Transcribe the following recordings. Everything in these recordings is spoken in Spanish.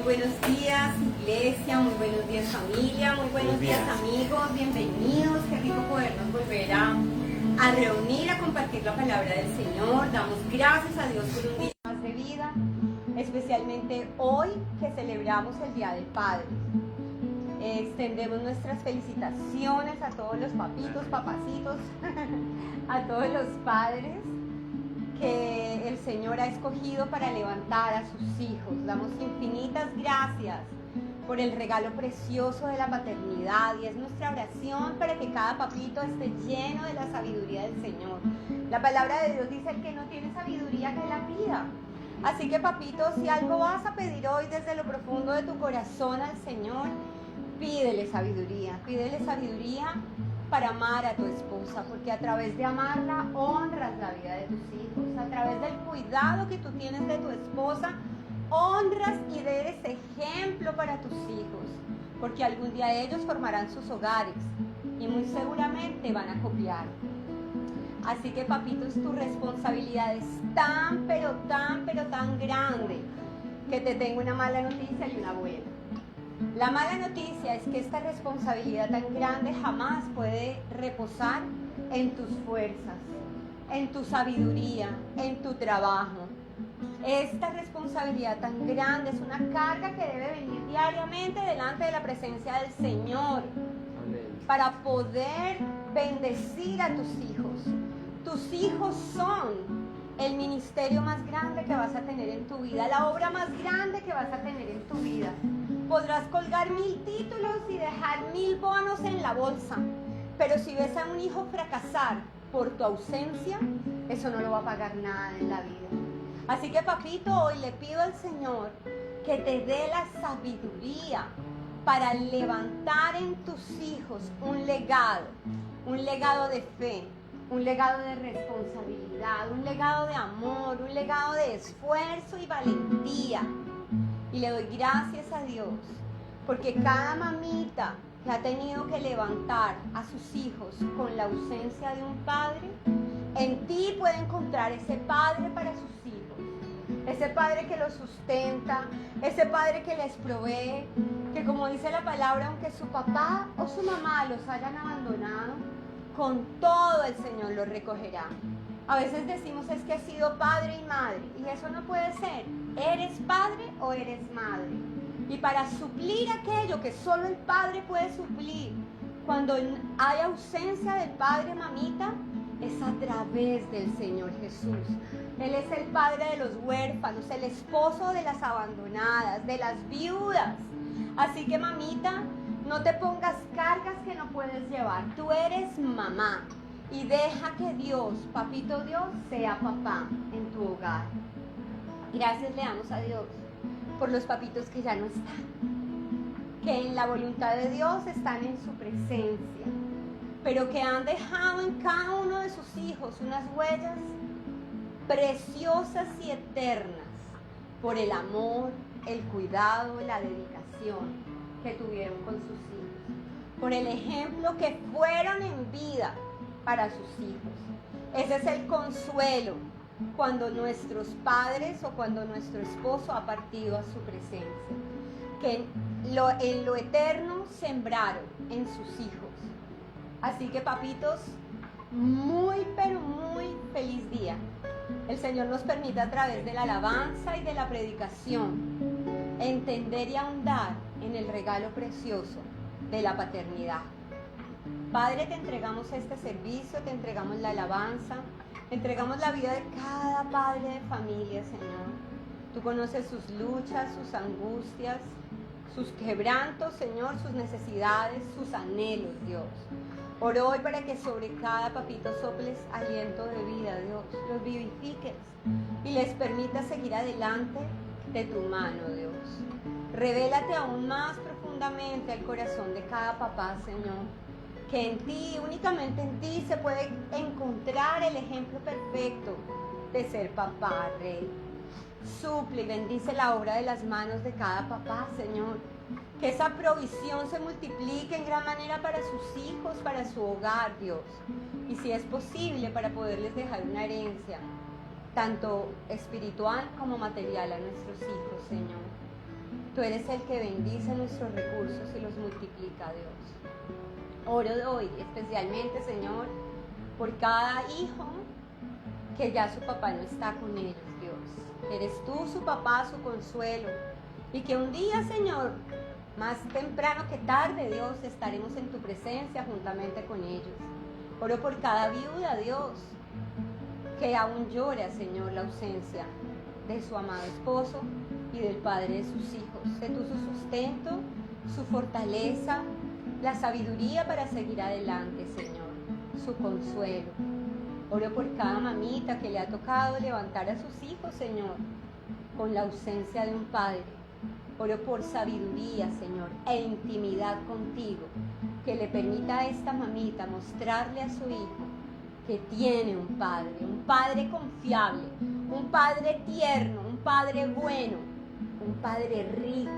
buenos días, iglesia, muy buenos días, familia, muy buenos días, amigos, bienvenidos. Qué rico podernos volver a reunir, a compartir la palabra del Señor. Damos gracias a Dios por un día más de vida, especialmente hoy que celebramos el Día del Padre. Extendemos nuestras felicitaciones a todos los papitos, papacitos, a todos los padres que el Señor ha escogido para levantar a sus hijos. Damos infinitas gracias por el regalo precioso de la paternidad y es nuestra oración para que cada papito esté lleno de la sabiduría del Señor. La palabra de Dios dice que no tiene sabiduría que la pida. Así que, papito, si algo vas a pedir hoy desde lo profundo de tu corazón al Señor, pídele sabiduría para amar a tu esposa, porque a través de amarla honras la vida de tus hijos. A través del cuidado que tú tienes de tu esposa, honras y eres ejemplo para tus hijos, porque algún día ellos formarán sus hogares y muy seguramente van a copiar. Así que, papitos, tu responsabilidad es tan grande que te tengo una mala noticia y una buena. La mala noticia es que esta responsabilidad tan grande jamás puede reposar en tus fuerzas, en tu sabiduría, en tu trabajo. Esta responsabilidad tan grande es una carga que debe venir diariamente delante de la presencia del Señor para poder bendecir a tus hijos. Tus hijos son el ministerio más grande que vas a tener en tu vida, la obra más grande que vas a tener en tu vida. Podrás colgar 1000 títulos y dejar 1000 bonos en la bolsa, pero si ves a un hijo fracasar por tu ausencia, eso no lo va a pagar nada en la vida. Así que, papito, hoy le pido al Señor que te dé la sabiduría para levantar en tus hijos un legado de fe, un legado de responsabilidad, un legado de amor, un legado de esfuerzo y valentía. Y le doy gracias a Dios, porque cada mamita que ha tenido que levantar a sus hijos con la ausencia de un padre, en ti puede encontrar ese padre para sus hijos, ese padre que los sustenta, ese padre que les provee, que como dice la palabra, aunque su papá o su mamá los hayan abandonado, con todo el Señor los recogerá. A veces decimos es que he sido padre y madre, y eso no puede ser. ¿Eres padre o eres madre? Y para suplir aquello que solo el padre puede suplir, cuando hay ausencia del padre, mamita, es a través del Señor Jesús. Él es el padre de los huérfanos, el esposo de las abandonadas, de las viudas. Así que, mamita, no te pongas cargas que no puedes llevar. Tú eres mamá y deja que Dios, papito Dios, sea papá en tu hogar. Gracias le damos a Dios por los papitos que ya no están, que en la voluntad de Dios están en su presencia, pero que han dejado en cada uno de sus hijos unas huellas preciosas y eternas por el amor, el cuidado, la dedicación que tuvieron con sus hijos, por el ejemplo que fueron en vida para sus hijos. Ese es el consuelo cuando nuestros padres o cuando nuestro esposo ha partido a su presencia, que en lo eterno sembraron en sus hijos. Así que, papitos, muy feliz día. El Señor nos permite a través de la alabanza y de la predicación entender y ahondar en el regalo precioso de la paternidad. Padre, te entregamos este servicio, te entregamos la alabanza, te entregamos la vida de cada padre de familia, Señor. Tú conoces sus luchas, sus angustias, sus quebrantos, Señor, sus necesidades, sus anhelos, Dios. Oro hoy para que sobre cada papito soples aliento de vida, Dios, los vivifiques y les permitas seguir adelante de tu mano, Dios. Revélate aún más profundamente al corazón de cada papá, Señor, que en ti, únicamente en ti, se puede encontrar el ejemplo perfecto de ser papá, Rey. Suple y bendice la obra de las manos de cada papá, Señor. Que esa provisión se multiplique en gran manera para sus hijos, para su hogar, Dios. Y si es posible, para poderles dejar una herencia, tanto espiritual como material, a nuestros hijos, Señor. Tú eres el que bendice nuestros recursos y los multiplica, Dios. Oro hoy especialmente, Señor, por cada hijo que ya su papá no está con ellos, Dios. Eres tú su papá, su consuelo. Y que un día, Señor, más temprano que tarde, Dios, estaremos en tu presencia juntamente con ellos. Oro por cada viuda, Dios, que aún llora, Señor, la ausencia de su amado esposo y del padre de sus hijos. Sé tú su sustento, su fortaleza, la sabiduría para seguir adelante, Señor, su consuelo. Oro por cada mamita que le ha tocado levantar a sus hijos, Señor, con la ausencia de un padre. Oro por sabiduría, Señor, e intimidad contigo, que le permita a esta mamita mostrarle a su hijo que tiene un padre confiable, un padre tierno, un padre bueno, un padre rico.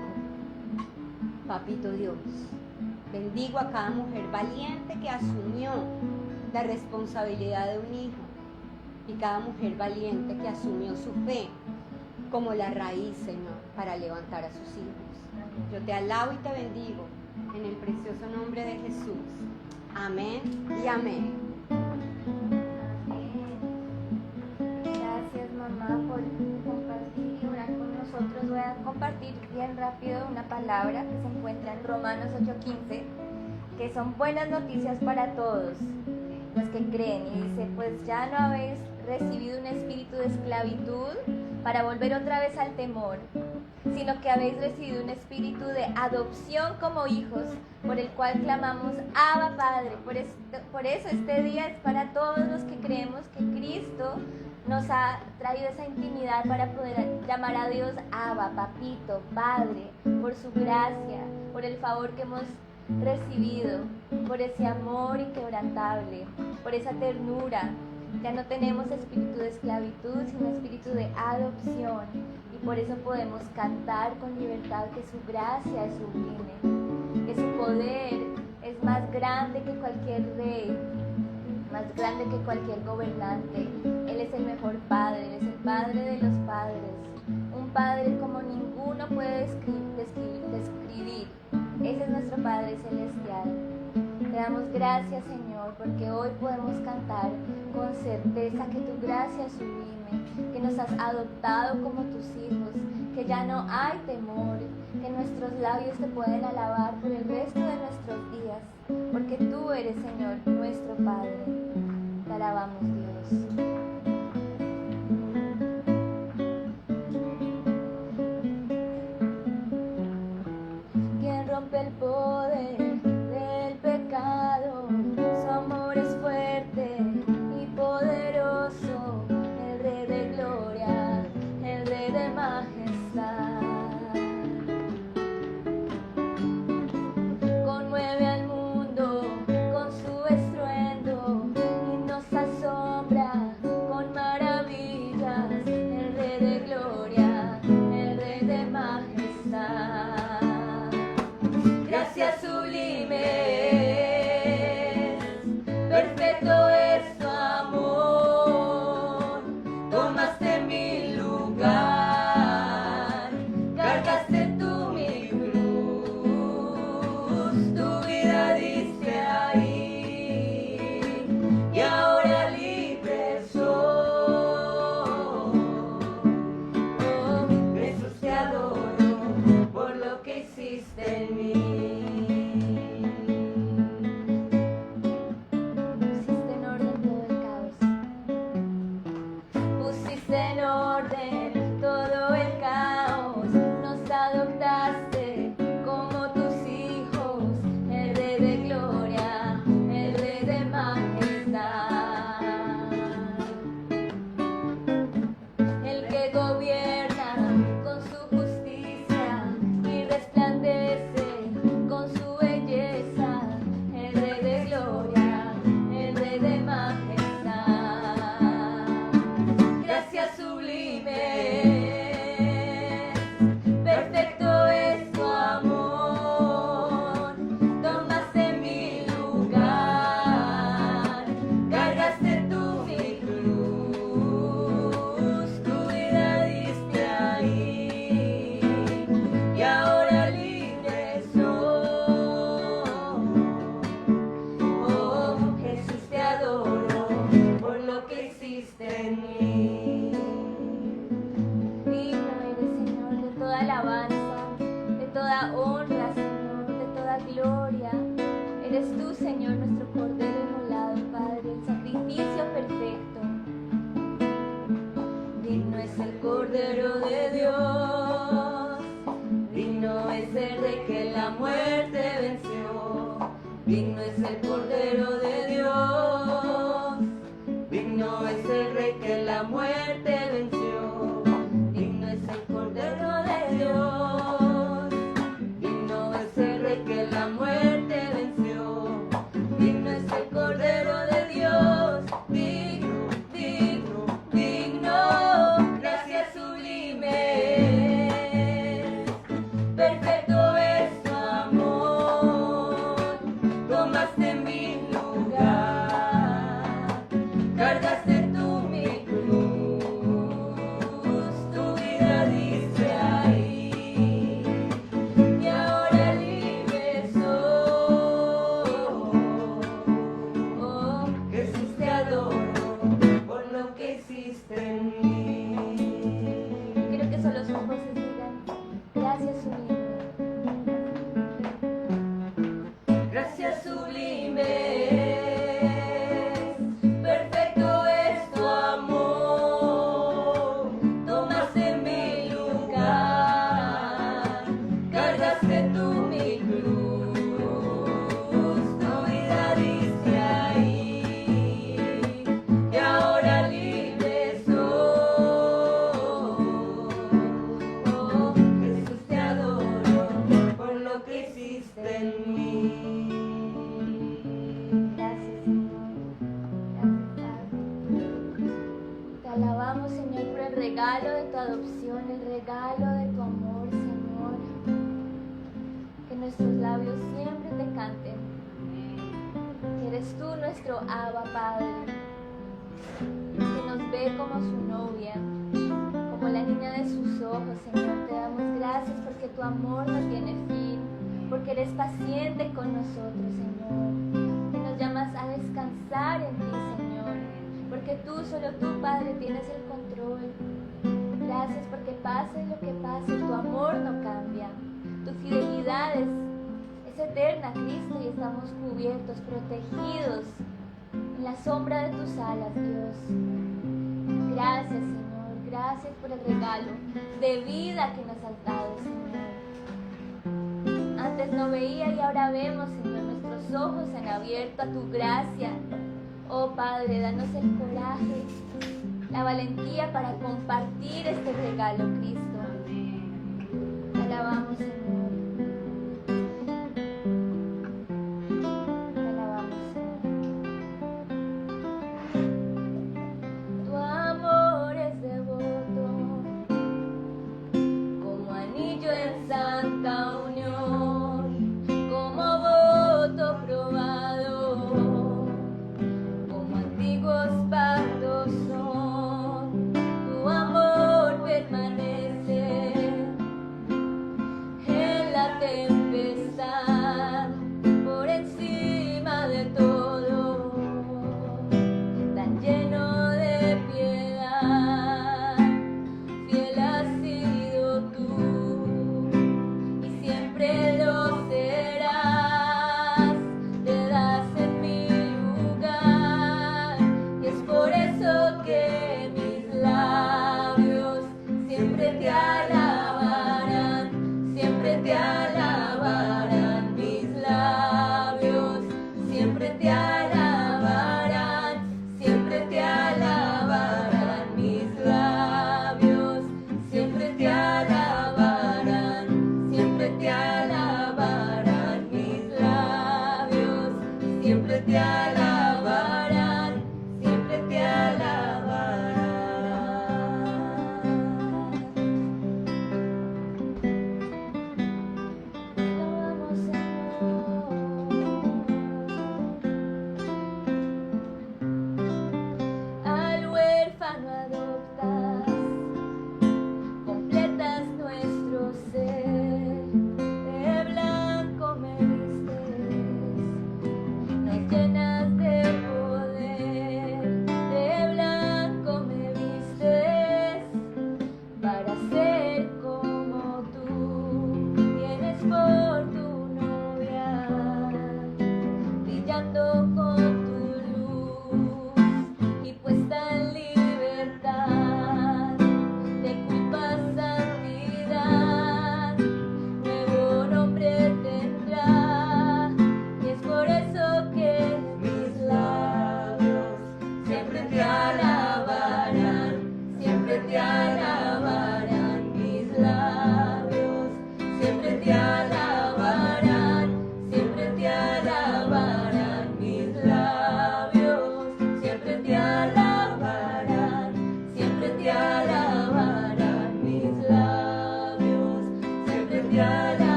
Papito Dios, bendigo a cada mujer valiente que asumió la responsabilidad de un hijo y cada mujer valiente que asumió su fe como la raíz, Señor, para levantar a sus hijos. Yo te alabo y te bendigo en el precioso nombre de Jesús. Amén y amén. Gracias, mamá, por compartir y orar con nosotros. Voy a compartir bien rápido una palabra que se encuentra en Romanos 8:15, que son buenas noticias para todos los que creen. Y dice, pues ya no habéis recibido un espíritu de esclavitud para volver otra vez al temor, sino que habéis recibido un espíritu de adopción como hijos, por el cual clamamos, Abba, Padre. Por eso este día es para todos los que creemos que Cristo nos ha traído esa intimidad para poder llamar a Dios Abba, Papito, Padre, por su gracia, por el favor que hemos recibido, por ese amor inquebrantable, por esa ternura. Ya no tenemos espíritu de esclavitud, sino espíritu de adopción. Y por eso podemos cantar con libertad que su gracia es sublime, que su poder es más grande que cualquier rey, más grande que cualquier gobernante. Él es el mejor Padre, Él es el Padre de los padres, un Padre como ninguno puede describir. Ese es nuestro Padre Celestial. Te damos gracias, Señor, porque hoy podemos cantar con certeza que tu gracia es sublime, que nos has adoptado como tus hijos, que ya no hay temor, que nuestros labios te pueden alabar por el resto de nuestros días, porque tú eres, Señor, nuestro Padre. Te alabamos, Dios. ¿Quién rompe el poder del pecado? Su amor es fuerte y poderoso, el Rey de gloria, el Rey de majestad. Conmueve al mundo con su estruendo y nos asombra con maravillas, el Rey de gloria, el Rey de majestad. Gracias sublimes, perfecto es tu amor, tomaste mi lugar, cargaste tú mi cruz, tu vida diste ahí, y ahora libre soy. Oh, Jesús, te adoro por lo que hiciste en mí. Pusiste en orden todo el caos, nos adoptaste como tus hijos, el Rey de gloria, el Rey de majestad, el que gobierna con su justicia y resplandece con su belleza, el Rey de gloria, el Rey de majestad. Gracias sublime, el Cordero de Dios. Digno es el Rey que la muerte venció. Digno es el Cordero de Dios. Digno es el Rey que la muerte venció. Digno es el Cordero de Dios. Digno es el Rey que la muerte venció. Digno es el Cordero de Dios. Digno, digno, digno. Gracias sublimes. Perfecto es tu amor. Tomaste mi lugar. Cargaste tú mi cruz. Tu vida diste ahí. Y ahora libre soy. Oh, Jesús, te adoro por lo que hiciste en mí. Quiero que solo sus voces digan: gracias sublime. Gracias sublime. Perfecto es tu amor. Tomaste mi lugar. Cargaste tú mi cruz. Tu vida diste ahí. Y ahora libre soy. Oh, Jesús, te adoro por lo que hiciste en mí. Gracias, Señor. Gracias, Padre. Te alabamos, Señor, por el regalo de tu adopción, el regalo de tu amor, Señor. Que nuestros labios siempre te canten. Que eres tú nuestro Abba, Padre. Que nos ve como su novia, como la niña de sus ojos, Señor. Te damos gracias porque tu amor no tiene fin, porque eres paciente con nosotros, Señor. Que nos llamas a descansar en ti, Señor, porque tú, solo tú, Padre, tienes el control. Gracias porque pase lo que pase, tu amor no cambia. Tu fidelidad es eterna, Cristo, y estamos cubiertos, protegidos en la sombra de tus alas, Dios. Gracias, Señor. Gracias por el regalo de vida que nos has dado, Señor. Antes no veía y ahora vemos, Señor. Nuestros ojos se han abierto a tu gracia. Oh Padre, danos el coraje, la valentía para compartir este regalo, Cristo. Te alabamos, Señor. Te alabamos, Señor. Tu amor es devoto, como anillo en santa unión, como voto probado, como antiguos pactos son. Tu amor permanece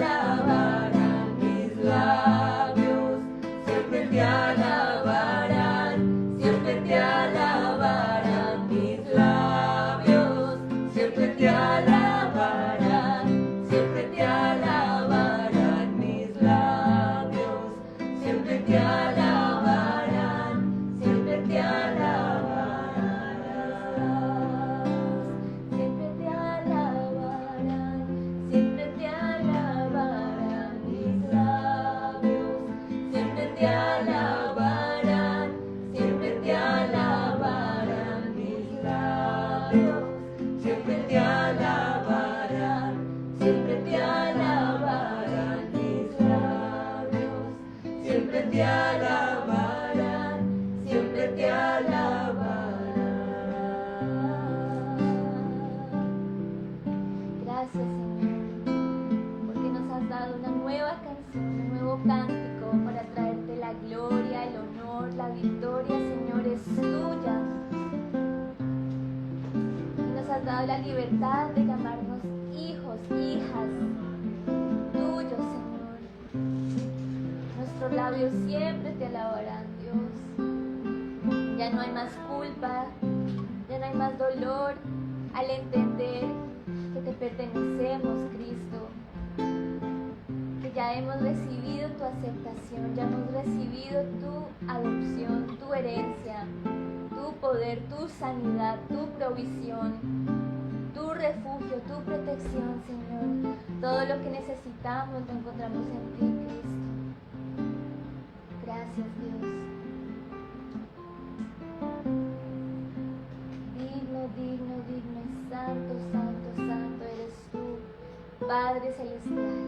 alabarán mis labios, siempre te alabarán, siempre te alabarán mis labios, siempre te alabarán, siempre te alabarán mis labios, siempre te alabarán, siempre te alabarán, siempre te alabarán, siempre te alabarán mis labios, siempre te alabarán, siempre te alabarán mis labios, siempre te alabarán, siempre te alabarán mis labios, siempre te alabarán, siempre te alabarán. Gracias, Señor, porque nos has dado una nueva canción, un nuevo cántico para traerte la gloria, el honor, la victoria, Señor, es tuya. Y nos has dado la libertad de llamarnos hijos, hijas, tuyos, Señor. Nuestros labios siempre te alabarán, Dios. Ya no hay más culpa, ya no hay más dolor al entender que te pertenecemos, Cristo. Que ya hemos recibido tu aceptación, ya hemos recibido tu adopción, tu herencia, tu poder, tu sanidad, tu provisión, tu refugio, tu protección, Señor. Todo lo que necesitamos lo encontramos en ti, Cristo. Gracias, Dios. Digno, digno, digno y santo, santo, santo eres tú, Padre Celestial.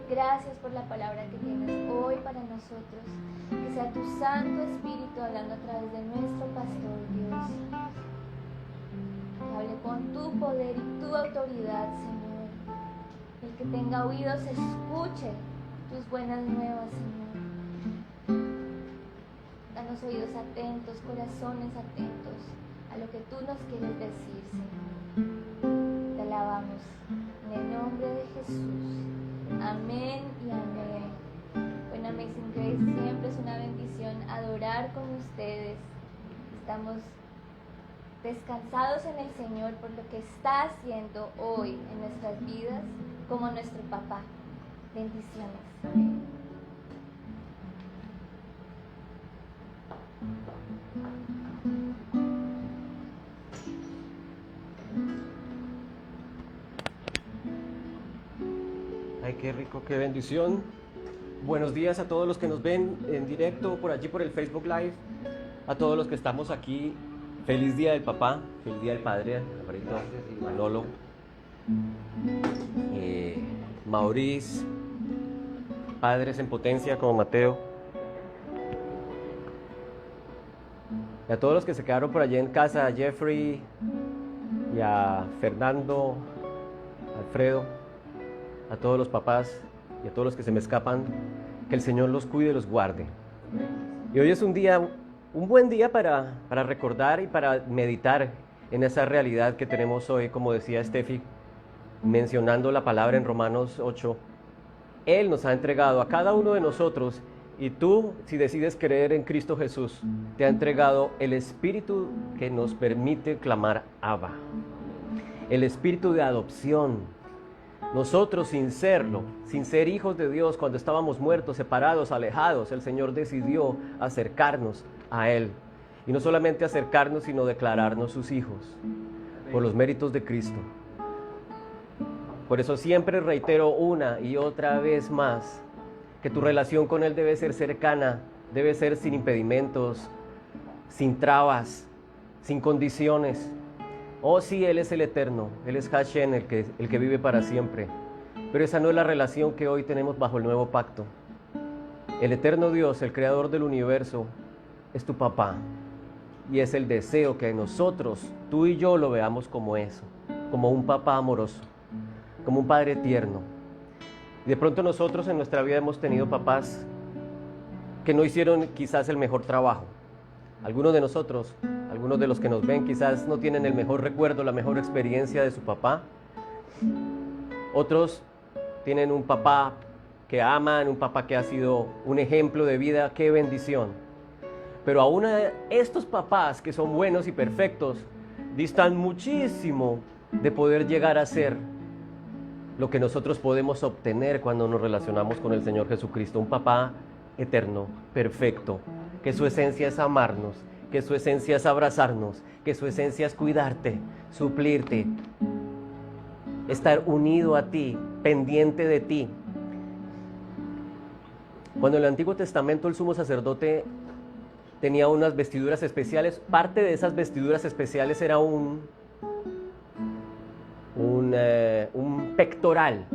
Gracias por la palabra que tienes hoy para nosotros. Que sea tu Santo Espíritu hablando a través de nuestro pastor, Dios. Que hable con tu poder y tu autoridad, Señor. El que tenga oídos escuche tus buenas nuevas, Señor. Danos oídos atentos, corazones atentos a lo que tú nos quieres decir, Señor. Te alabamos en el nombre de Jesús. Amén y amén. Bueno, Amazing Grace, siempre es una bendición adorar con ustedes. Estamos descansados en el Señor por lo que está haciendo hoy en nuestras vidas como nuestro papá. Bendiciones. Ay, qué rico, qué bendición. Buenos días a todos los que nos ven en directo por allí por el Facebook Live, a todos los que estamos aquí. Feliz Día del Papá, feliz Día del Padre, Alvarito, Manolo, Maurice, padres en potencia como Mateo. Y a todos los que se quedaron por allí en casa, a Jeffrey y a Fernando, Alfredo, a todos los papás y a todos los que se me escapan, que el Señor los cuide y los guarde. Y hoy es un buen día para recordar y para meditar en esa realidad que tenemos hoy, como decía Steffi, mencionando la palabra en Romanos 8. Él nos ha entregado a cada uno de nosotros, y tú, si decides creer en Cristo Jesús, te ha entregado el Espíritu que nos permite clamar Abba, el Espíritu de adopción. Nosotros, sin serlo, sin ser hijos de Dios, cuando estábamos muertos, separados, alejados, el Señor decidió acercarnos a Él. Y no solamente acercarnos, sino declararnos sus hijos, por los méritos de Cristo. Por eso siempre reitero una y otra vez más, que tu relación con Él debe ser cercana, debe ser sin impedimentos, sin trabas, sin condiciones. Oh sí, Él es el eterno, Él es Hashem, el que vive para siempre. Pero esa no es la relación que hoy tenemos bajo el nuevo pacto. El eterno Dios, el creador del universo, es tu papá. Y es el deseo que nosotros, tú y yo, lo veamos como eso, como un papá amoroso, como un padre tierno. Y de pronto nosotros en nuestra vida hemos tenido papás que no hicieron quizás el mejor trabajo. Algunos de nosotros, algunos de los que nos ven, quizás no tienen el mejor recuerdo, la mejor experiencia de su papá. Otros tienen un papá que aman, un papá que ha sido un ejemplo de vida, qué bendición. Pero aún estos papás que son buenos y perfectos distan muchísimo de poder llegar a ser lo que nosotros podemos obtener cuando nos relacionamos con el Señor Jesucristo, un papá eterno, perfecto, que su esencia es amarnos, que su esencia es abrazarnos, que su esencia es cuidarte, suplirte, estar unido a ti, pendiente de ti. Cuando en el Antiguo Testamento el sumo sacerdote tenía unas vestiduras especiales, parte de esas vestiduras especiales era un pectoral.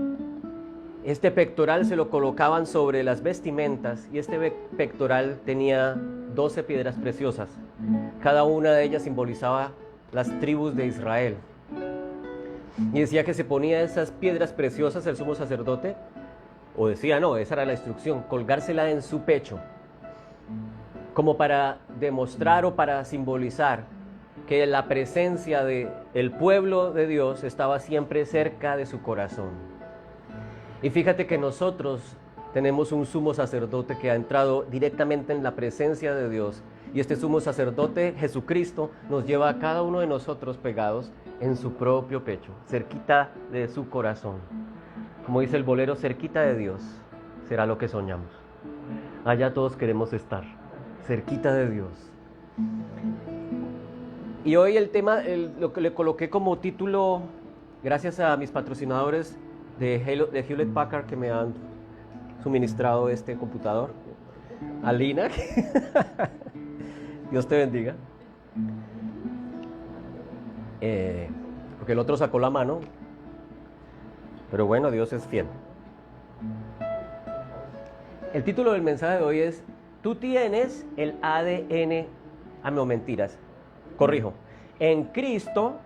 Este pectoral se lo colocaban sobre las vestimentas y este pectoral tenía 12 piedras preciosas. Cada una de ellas simbolizaba las tribus de Israel. Y decía que se ponía esas piedras preciosas el sumo sacerdote, o decía, no, esa era la instrucción, colgársela en su pecho, como para demostrar o para simbolizar que la presencia del pueblo de Dios estaba siempre cerca de su corazón. Y fíjate que nosotros tenemos un sumo sacerdote que ha entrado directamente en la presencia de Dios, y este sumo sacerdote, Jesucristo, nos lleva a cada uno de nosotros pegados en su propio pecho, cerquita de su corazón. Como dice el bolero, cerquita de Dios será lo que soñamos. Allá todos queremos estar, cerquita de Dios. Y hoy el tema, lo que le coloqué como título, gracias a mis patrocinadores de Hewlett Packard que me han suministrado este computador, a Lina, Dios te bendiga, porque el otro sacó la mano, pero bueno, Dios es fiel. El título del mensaje de hoy es: tú tienes el ADN, no mentiras, corrijo, en Cristo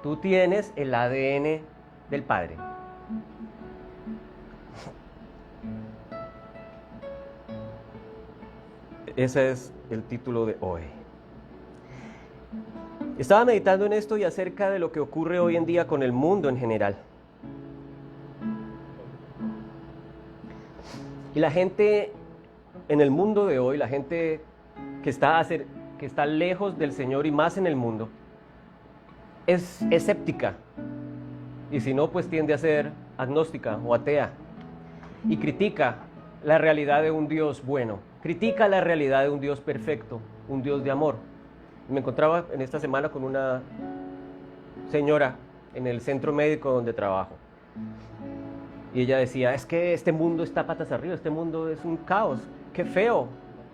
tú tienes el ADN del Padre. Ese es el título de hoy. Estaba meditando en esto y acerca de lo que ocurre hoy en día con el mundo en general. Y la gente en el mundo de hoy, la gente que está lejos del Señor y más en el mundo, es escéptica. Y si no, pues tiende a ser agnóstica o atea. Y critica la realidad de un Dios bueno. Critica la realidad de un Dios perfecto, un Dios de amor. Me encontraba en esta semana con una señora en el centro médico donde trabajo. Y ella decía, es que este mundo está patas arriba, este mundo es un caos, qué feo.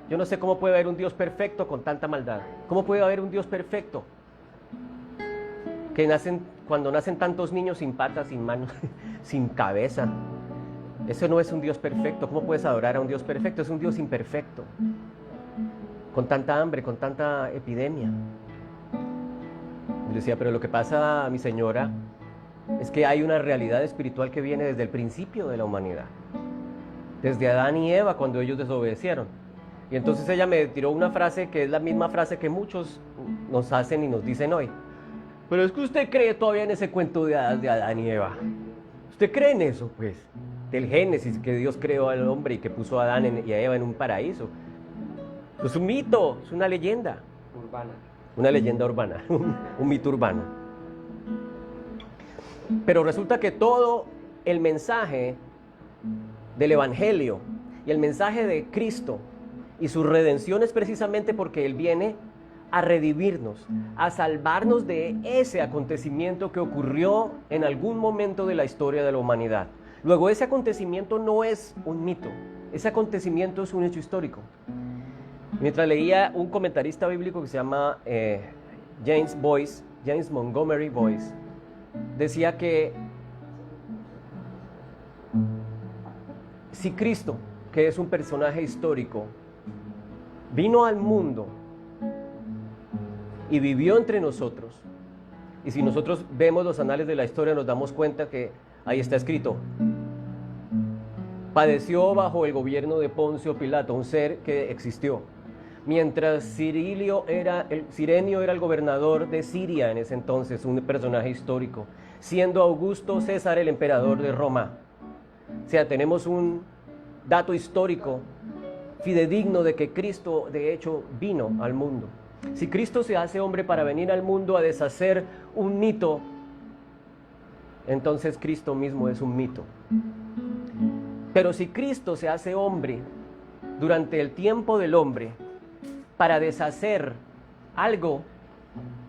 Yo no sé cómo puede haber un Dios perfecto con tanta maldad. ¿Cómo puede haber un Dios perfecto? Cuando nacen tantos niños sin patas, sin manos, sin cabeza. Eso no es un Dios perfecto. ¿Cómo puedes adorar a un Dios perfecto? Es un Dios imperfecto. Con tanta hambre, con tanta epidemia. Yo decía, pero lo que pasa, mi señora, es que hay una realidad espiritual que viene desde el principio de la humanidad. Desde Adán y Eva, cuando ellos desobedecieron. Y entonces ella me tiró una frase que es la misma frase que muchos nos hacen y nos dicen hoy. Pero es que usted cree todavía en ese cuento de Adán y Eva. ¿Usted cree en eso, pues? Del Génesis, que Dios creó al hombre y que puso a Adán y a Eva en un paraíso. Es un mito, es una leyenda. Urbana. Una leyenda urbana, un mito urbano. Pero resulta que todo el mensaje del Evangelio y el mensaje de Cristo y su redención es precisamente porque Él viene a redimirnos, a salvarnos de ese acontecimiento que ocurrió en algún momento de la historia de la humanidad. Luego, ese acontecimiento no es un mito, ese acontecimiento es un hecho histórico. Mientras leía un comentarista bíblico que se llama James Montgomery Boyce, decía que si Cristo, que es un personaje histórico, vino al mundo y vivió entre nosotros, y si nosotros vemos los anales de la historia nos damos cuenta que ahí está escrito, padeció bajo el gobierno de Poncio Pilato, un ser que existió. Mientras Cirenio era el gobernador de Siria en ese entonces, un personaje histórico, siendo Augusto César el emperador de Roma. O sea, tenemos un dato histórico fidedigno de que Cristo, de hecho, vino al mundo. Si Cristo se hace hombre para venir al mundo a deshacer un mito, entonces Cristo mismo es un mito. Pero si Cristo se hace hombre durante el tiempo del hombre para deshacer algo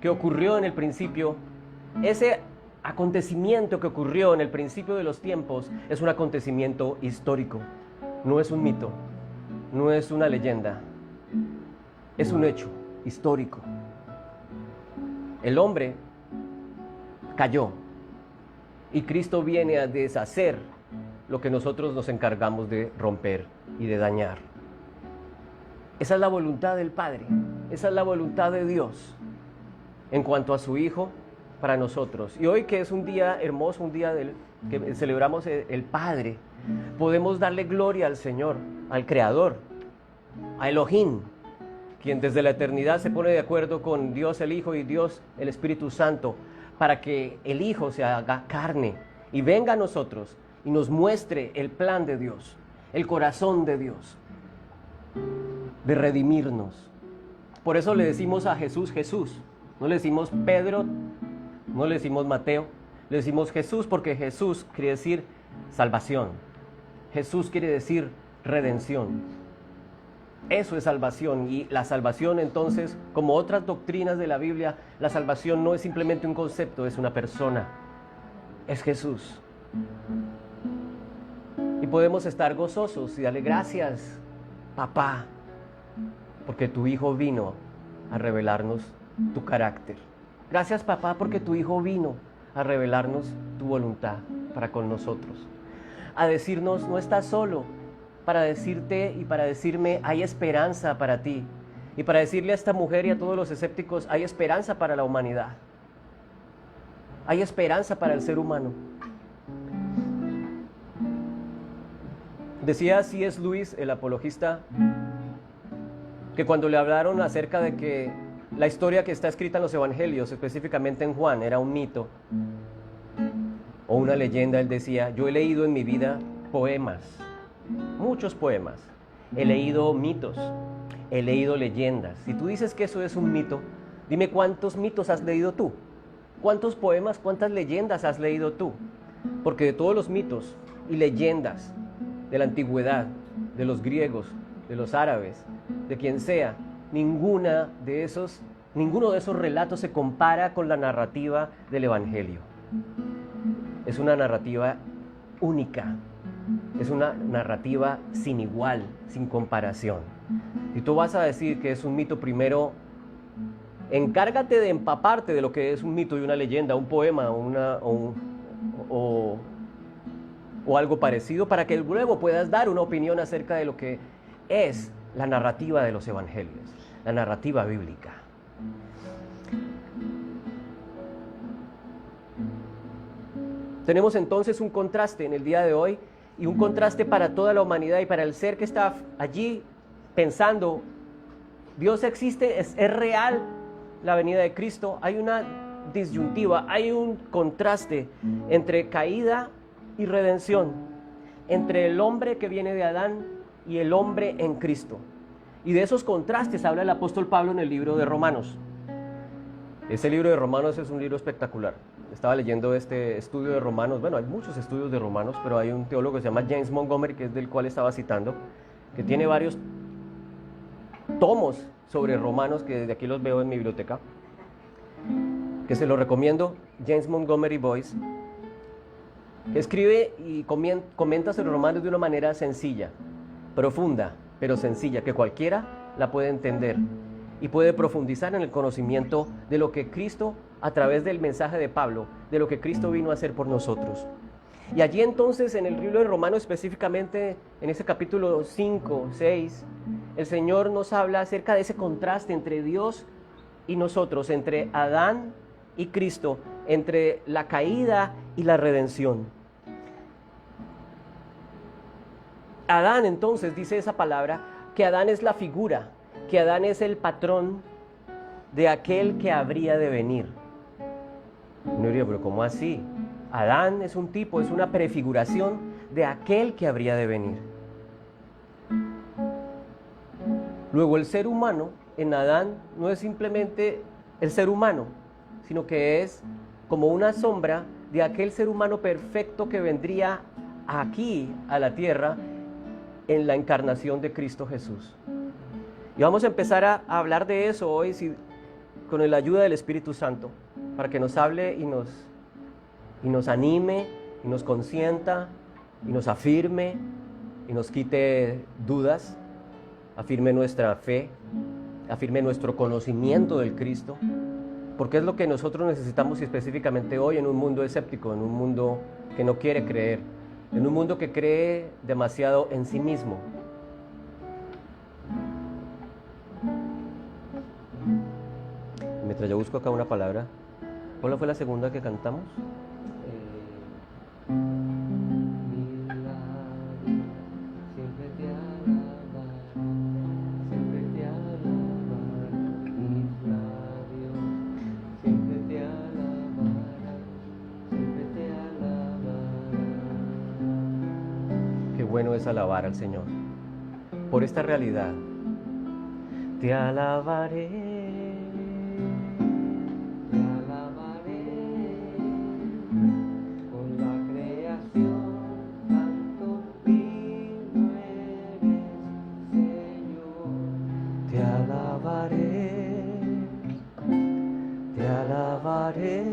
que ocurrió en el principio, ese acontecimiento que ocurrió en el principio de los tiempos es un acontecimiento histórico, no es un mito, no es una leyenda, es un hecho histórico. El hombre cayó y Cristo viene a deshacer lo que nosotros nos encargamos de romper y de dañar. Esa es la voluntad del Padre, esa es la voluntad de Dios en cuanto a su Hijo para nosotros. Y hoy, que es un día hermoso, un día que celebramos el Padre, podemos darle gloria al Señor, al Creador, a Elohim, quien desde la eternidad se pone de acuerdo con Dios el Hijo y Dios el Espíritu Santo para que el Hijo se haga carne y venga a nosotros y nos muestre el plan de Dios, el corazón de Dios, de redimirnos. Por eso le decimos a Jesús, Jesús. No le decimos Pedro, no le decimos Mateo, le decimos Jesús porque Jesús quiere decir salvación. Jesús quiere decir redención. Eso es salvación. Y la salvación, entonces, como otras doctrinas de la Biblia, la salvación no es simplemente un concepto, es una persona. Es Jesús. Y podemos estar gozosos y darle gracias, papá, porque tu Hijo vino a revelarnos tu carácter. Gracias, papá, porque tu Hijo vino a revelarnos tu voluntad para con nosotros. A decirnos, no estás solo, para decirte y para decirme, hay esperanza para ti. Y para decirle a esta mujer y a todos los escépticos, hay esperanza para la humanidad. Hay esperanza para el ser humano. Decía C.S. Lewis, el apologista, que cuando le hablaron acerca de que la historia que está escrita en los evangelios, específicamente en Juan, era un mito o una leyenda, él decía, yo he leído en mi vida poemas, muchos poemas, he leído mitos, he leído leyendas. Si tú dices que eso es un mito, dime cuántos mitos has leído tú, cuántos poemas, cuántas leyendas has leído tú, porque de todos los mitos y leyendas de la antigüedad, de los griegos, de los árabes, de quien sea, ninguno de esos relatos se compara con la narrativa del Evangelio. Es una narrativa única, es una narrativa sin igual, sin comparación. Si tú vas a decir que es un mito, primero encárgate de empaparte de lo que es un mito y una leyenda, un poema o algo parecido, para que luego puedas dar una opinión acerca de lo que es la narrativa de los evangelios, la narrativa bíblica. Tenemos entonces un contraste en el día de hoy, y un contraste para toda la humanidad y para el ser que está allí pensando, Dios existe, es real la venida de Cristo. Hay una disyuntiva, hay un contraste entre caída y redención, entre el hombre que viene de Adán y el hombre en Cristo. Y de esos contrastes habla el apóstol Pablo en el libro de Romanos. Ese libro de Romanos es un libro espectacular. Estaba leyendo este estudio de Romanos. Bueno, hay muchos estudios de Romanos, pero hay un teólogo que se llama James Montgomery, que es del cual estaba citando, que tiene varios tomos sobre Romanos, que desde aquí los veo en mi biblioteca, que se los recomiendo. James Montgomery Boyce, que escribe y comenta sobre Romanos de una manera sencilla, profunda, pero sencilla, que cualquiera la puede entender y puede profundizar en el conocimiento de lo que Cristo, a través del mensaje de Pablo, de lo que Cristo vino a hacer por nosotros. Y allí entonces, en el libro de Romanos, específicamente en ese capítulo 5, 6, el Señor nos habla acerca de ese contraste entre Dios y nosotros, entre Adán y Cristo, entre la caída y la redención. Adán, entonces, dice esa palabra, que Adán es la figura, que Adán es el patrón de aquel que habría de venir. Uno diría, pero ¿cómo así? Adán es un tipo, es una prefiguración de aquel que habría de venir. Luego el ser humano en Adán no es simplemente el ser humano, sino que es como una sombra de aquel ser humano perfecto que vendría aquí a la tierra en la encarnación de Cristo Jesús. Y vamos a empezar a hablar de eso hoy con la ayuda del Espíritu Santo, para que nos hable y nos anime, y nos consienta, y nos afirme, y nos quite dudas, afirme nuestra fe, afirme nuestro conocimiento del Cristo, porque es lo que nosotros necesitamos específicamente hoy en un mundo escéptico, en un mundo que no quiere creer, en un mundo que cree demasiado en sí mismo. Mientras yo busco acá una palabra, ¿cuál fue la segunda que cantamos? Bueno es alabar al Señor por esta realidad. Te alabaré, con la creación, tanto digno eres, Señor. Te alabaré,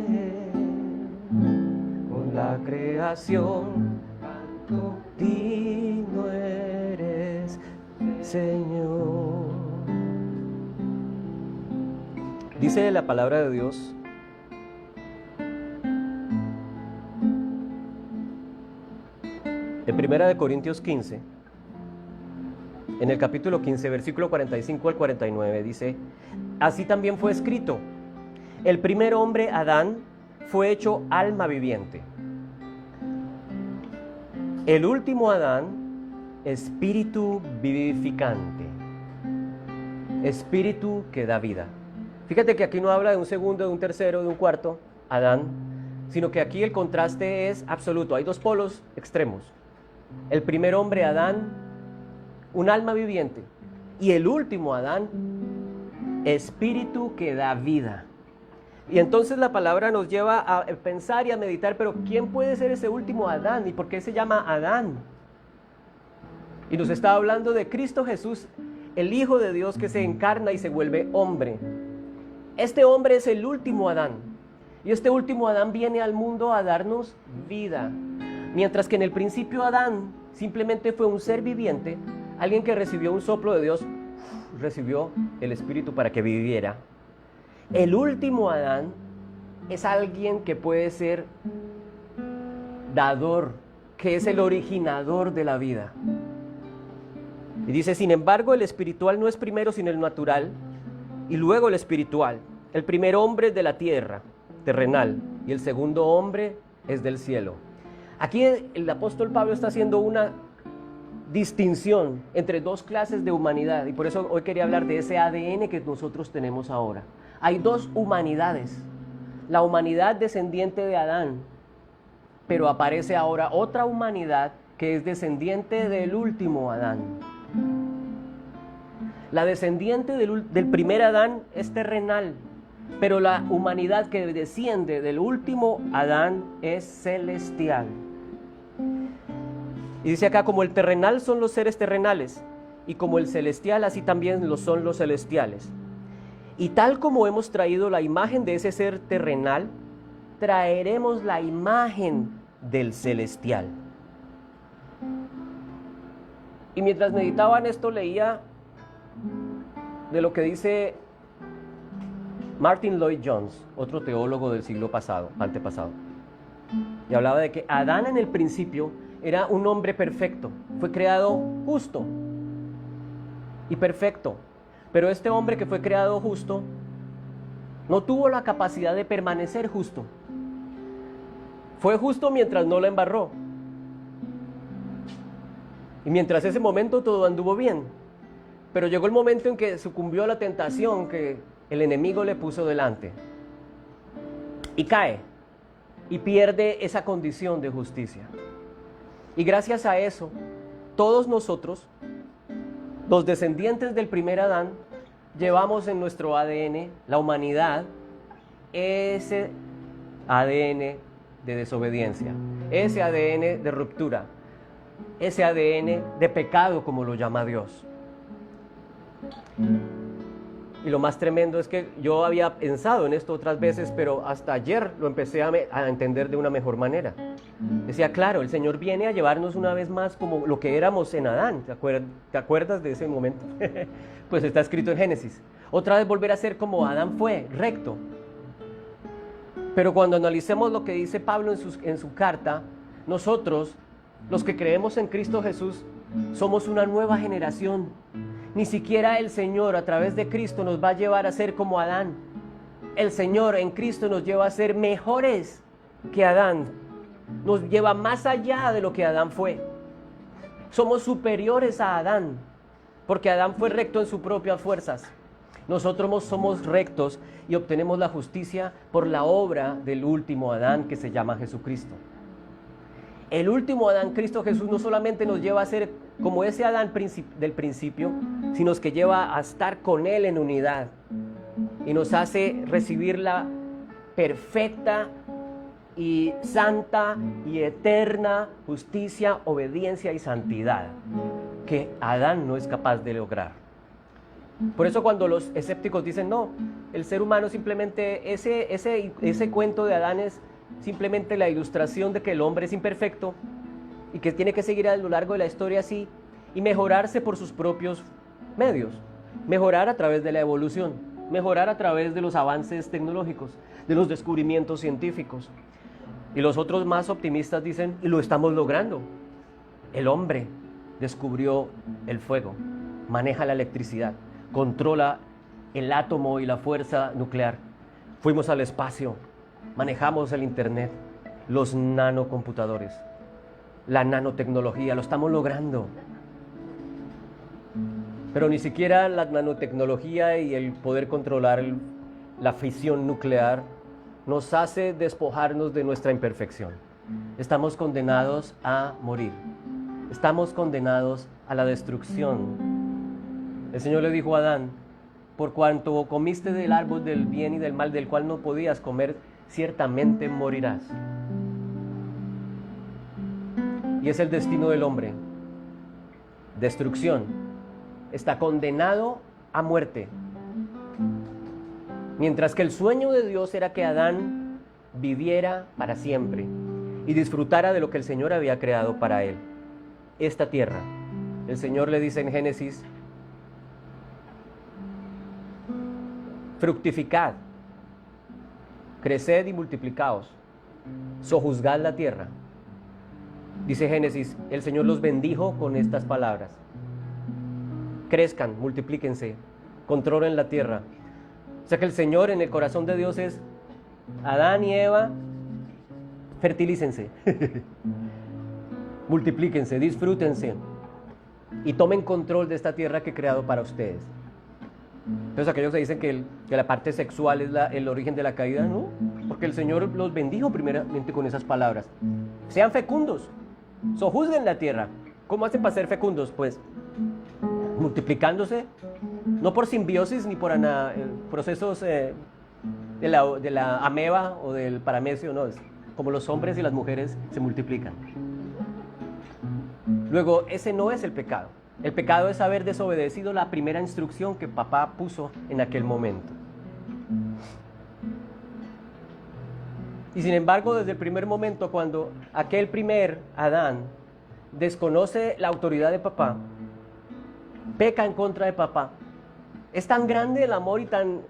con la creación, tanto digno eres, Señor. Dice la palabra de Dios en 1 Corintios 15, en el capítulo 15, versículo 45 al 49, dice: así también fue escrito, el primer hombre, Adán, fue hecho alma viviente. El último Adán, espíritu vivificante, espíritu que da vida. Fíjate que aquí no habla de un segundo, de un tercero, de un cuarto Adán, sino que aquí el contraste es absoluto. Hay dos polos extremos. El primer hombre, Adán, un alma viviente, y el último Adán, espíritu que da vida. Y entonces la palabra nos lleva a pensar y a meditar, pero ¿quién puede ser ese último Adán? ¿Y por qué se llama Adán? Y nos está hablando de Cristo Jesús, el Hijo de Dios que se encarna y se vuelve hombre. Este hombre es el último Adán. Y este último Adán viene al mundo a darnos vida. Mientras que en el principio Adán simplemente fue un ser viviente, alguien que recibió un soplo de Dios, recibió el Espíritu para que viviera. El último Adán es alguien que puede ser dador, que es el originador de la vida. Y dice: sin embargo, el espiritual no es primero sino el natural, y luego el espiritual. El primer hombre es de la tierra, terrenal, y el segundo hombre es del cielo. Aquí el apóstol Pablo está haciendo una distinción entre dos clases de humanidad, y por eso hoy quería hablar de ese ADN que nosotros tenemos ahora. Hay dos humanidades, la humanidad descendiente de Adán, pero aparece ahora otra humanidad que es descendiente del último Adán. La descendiente del primer Adán es terrenal, pero la humanidad que desciende del último Adán es celestial. Y dice acá: como el terrenal son los seres terrenales, y como el celestial, así también lo son los celestiales. Y tal como hemos traído la imagen de ese ser terrenal, traeremos la imagen del celestial. Y mientras meditaba en esto, leía de lo que dice Martin Lloyd-Jones, otro teólogo del siglo antepasado. Y hablaba de que Adán en el principio era un hombre perfecto, fue creado justo y perfecto. Pero este hombre que fue creado justo no tuvo la capacidad de permanecer justo. Fue justo mientras no la embarró. Y mientras ese momento todo anduvo bien. Pero llegó el momento en que sucumbió a la tentación que el enemigo le puso delante. Y cae. Y pierde esa condición de justicia. Y gracias a eso, todos nosotros, los descendientes del primer Adán, llevamos en nuestro ADN, la humanidad, ese ADN de desobediencia, ese ADN de ruptura, ese ADN de pecado, como lo llama Dios. Y lo más tremendo es que yo había pensado en esto otras veces, pero hasta ayer lo empecé a entender de una mejor manera. Decía, claro, el Señor viene a llevarnos una vez más como lo que éramos en Adán. ¿Te acuerdas de ese momento? Pues está escrito en Génesis. Otra vez volver a ser como Adán fue, recto. Pero cuando analicemos lo que dice Pablo en su carta, nosotros, los que creemos en Cristo Jesús, somos una nueva generación. Ni siquiera el Señor a través de Cristo nos va a llevar a ser como Adán. El Señor en Cristo nos lleva a ser mejores que Adán. Nos lleva más allá de lo que Adán fue. Somos superiores a Adán, porque Adán fue recto en sus propias fuerzas. Nosotros somos rectos y obtenemos la justicia por la obra del último Adán, que se llama Jesucristo. El último Adán, Cristo Jesús, no solamente nos lleva a ser como ese Adán del principio, sino que lleva a estar con Él en unidad y nos hace recibir la perfecta y santa y eterna justicia, obediencia y santidad que Adán no es capaz de lograr. Por eso cuando los escépticos dicen, no, el ser humano simplemente, ese cuento de Adán es simplemente la ilustración de que el hombre es imperfecto y que tiene que seguir a lo largo de la historia así y mejorarse por sus propios medios, mejorar a través de la evolución, mejorar a través de los avances tecnológicos, de los descubrimientos científicos. Y los otros más optimistas dicen, y lo estamos logrando. El hombre descubrió el fuego, maneja la electricidad, controla el átomo y la fuerza nuclear. Fuimos al espacio, manejamos el internet, los nanocomputadores, la nanotecnología, lo estamos logrando. Pero ni siquiera la nanotecnología y el poder controlar la fisión nuclear nos hace despojarnos de nuestra imperfección. Estamos condenados a morir. Estamos condenados a la destrucción. El Señor le dijo a Adán, por cuanto comiste del árbol del bien y del mal, del cual no podías comer, ciertamente morirás. Y es el destino del hombre. Destrucción. Está condenado a muerte. Mientras que el sueño de Dios era que Adán viviera para siempre y disfrutara de lo que el Señor había creado para él, esta tierra. El Señor le dice en Génesis, fructificad, creced y multiplicaos, sojuzgad la tierra. Dice Génesis, el Señor los bendijo con estas palabras. Crezcan, multiplíquense, controlen la tierra. O sea que el Señor en el corazón de Dios es, Adán y Eva, fertilícense, multiplíquense, disfrútense y tomen control de esta tierra que he creado para ustedes. Entonces aquellos que dicen que la parte sexual es el origen de la caída, no, porque el Señor los bendijo primeramente con esas palabras. Sean fecundos, sojuzguen la tierra. ¿Cómo hacen para ser fecundos? Pues multiplicándose, no por simbiosis ni por procesos de la ameba o del paramecio, no, es como los hombres y las mujeres se multiplican. Luego, ese no es el pecado. El pecado es haber desobedecido la primera instrucción que papá puso en aquel momento. Y sin embargo, desde el primer momento, cuando aquel primer Adán desconoce la autoridad de papá, peca en contra de papá, es tan grande el amor y tan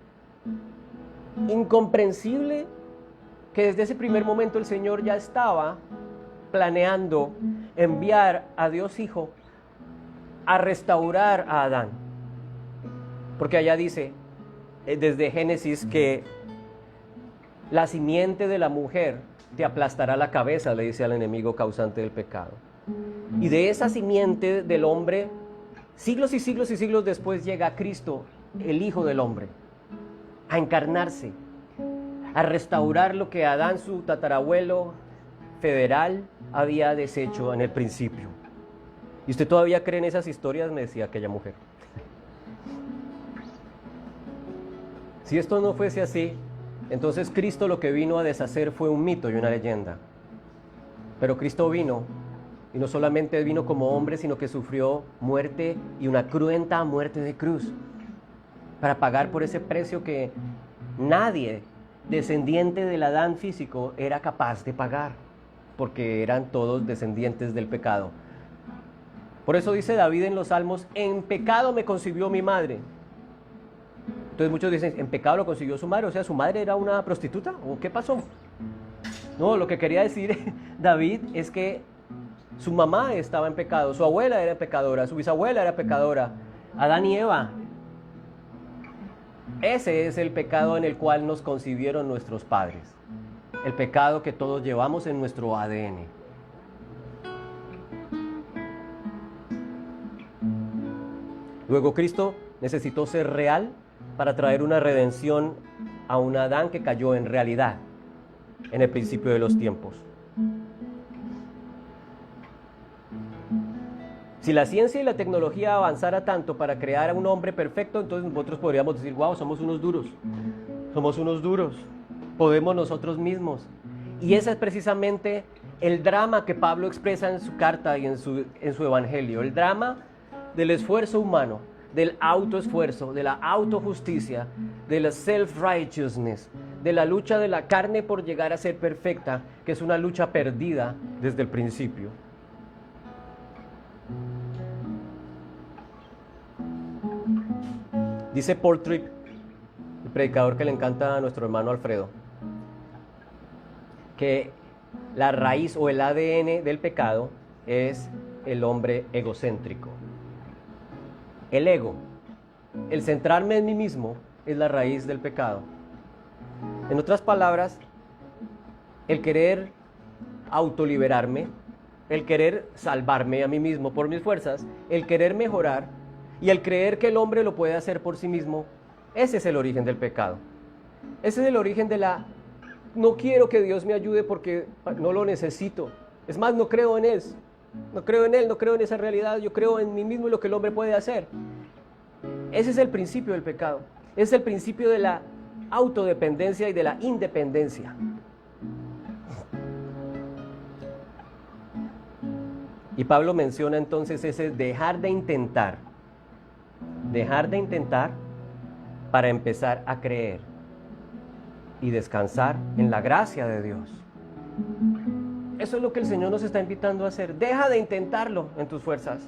incomprensible que desde ese primer momento el Señor ya estaba planeando enviar a Dios Hijo a restaurar a Adán. Porque allá dice, desde Génesis, que la simiente de la mujer te aplastará la cabeza, le dice al enemigo causante del pecado. Y de esa simiente del hombre, siglos y siglos y siglos después llega Cristo, el Hijo del Hombre, a encarnarse, a restaurar lo que Adán, su tatarabuelo, federal había deshecho en el principio. ¿Y usted todavía cree en esas historias?, me decía aquella mujer. Si esto no fuese así, entonces Cristo lo que vino a deshacer fue un mito y una leyenda. Pero Cristo vino, y no solamente vino como hombre, sino que sufrió muerte, y una cruenta muerte de cruz, para pagar por ese precio que nadie descendiente del Adán físico era capaz de pagar, porque eran todos descendientes del pecado. Por eso dice David en los Salmos: en pecado me concibió mi madre. Entonces muchos dicen: en pecado lo concibió su madre, o sea, ¿su madre era una prostituta? ¿O qué pasó? No, lo que quería decir David es que su mamá estaba en pecado, su abuela era pecadora, su bisabuela era pecadora, Adán y Eva. Ese es el pecado en el cual nos concibieron nuestros padres, el pecado que todos llevamos en nuestro ADN. Luego Cristo necesitó ser real para traer una redención a un Adán que cayó en realidad en el principio de los tiempos. Si la ciencia y la tecnología avanzara tanto para crear a un hombre perfecto, entonces nosotros podríamos decir: wow, somos unos duros, podemos nosotros mismos. Y ese es precisamente el drama que Pablo expresa en su carta y en su evangelio, el drama del esfuerzo humano, del autoesfuerzo, de la autojusticia, de la self-righteousness, de la lucha de la carne por llegar a ser perfecta, que es una lucha perdida desde el principio. Dice Paul Tripp, el predicador que le encanta a nuestro hermano Alfredo, que la raíz o el ADN del pecado es el hombre egocéntrico. El ego, el centrarme en mí mismo, es la raíz del pecado. En otras palabras, el querer autoliberarme, el querer salvarme a mí mismo por mis fuerzas, el querer mejorar y el creer que el hombre lo puede hacer por sí mismo, ese es el origen del pecado. Ese es el origen de la: no quiero que Dios me ayude porque no lo necesito. Es más, no creo en Él. No creo en Él, no creo en esa realidad, yo creo en mí mismo y lo que el hombre puede hacer. Ese es el principio del pecado. Es el principio de la autodependencia y de la independencia. Y Pablo menciona entonces ese dejar de intentar para empezar a creer y descansar en la gracia de Dios. Eso es lo que el Señor nos está invitando a hacer. Deja de intentarlo en tus fuerzas.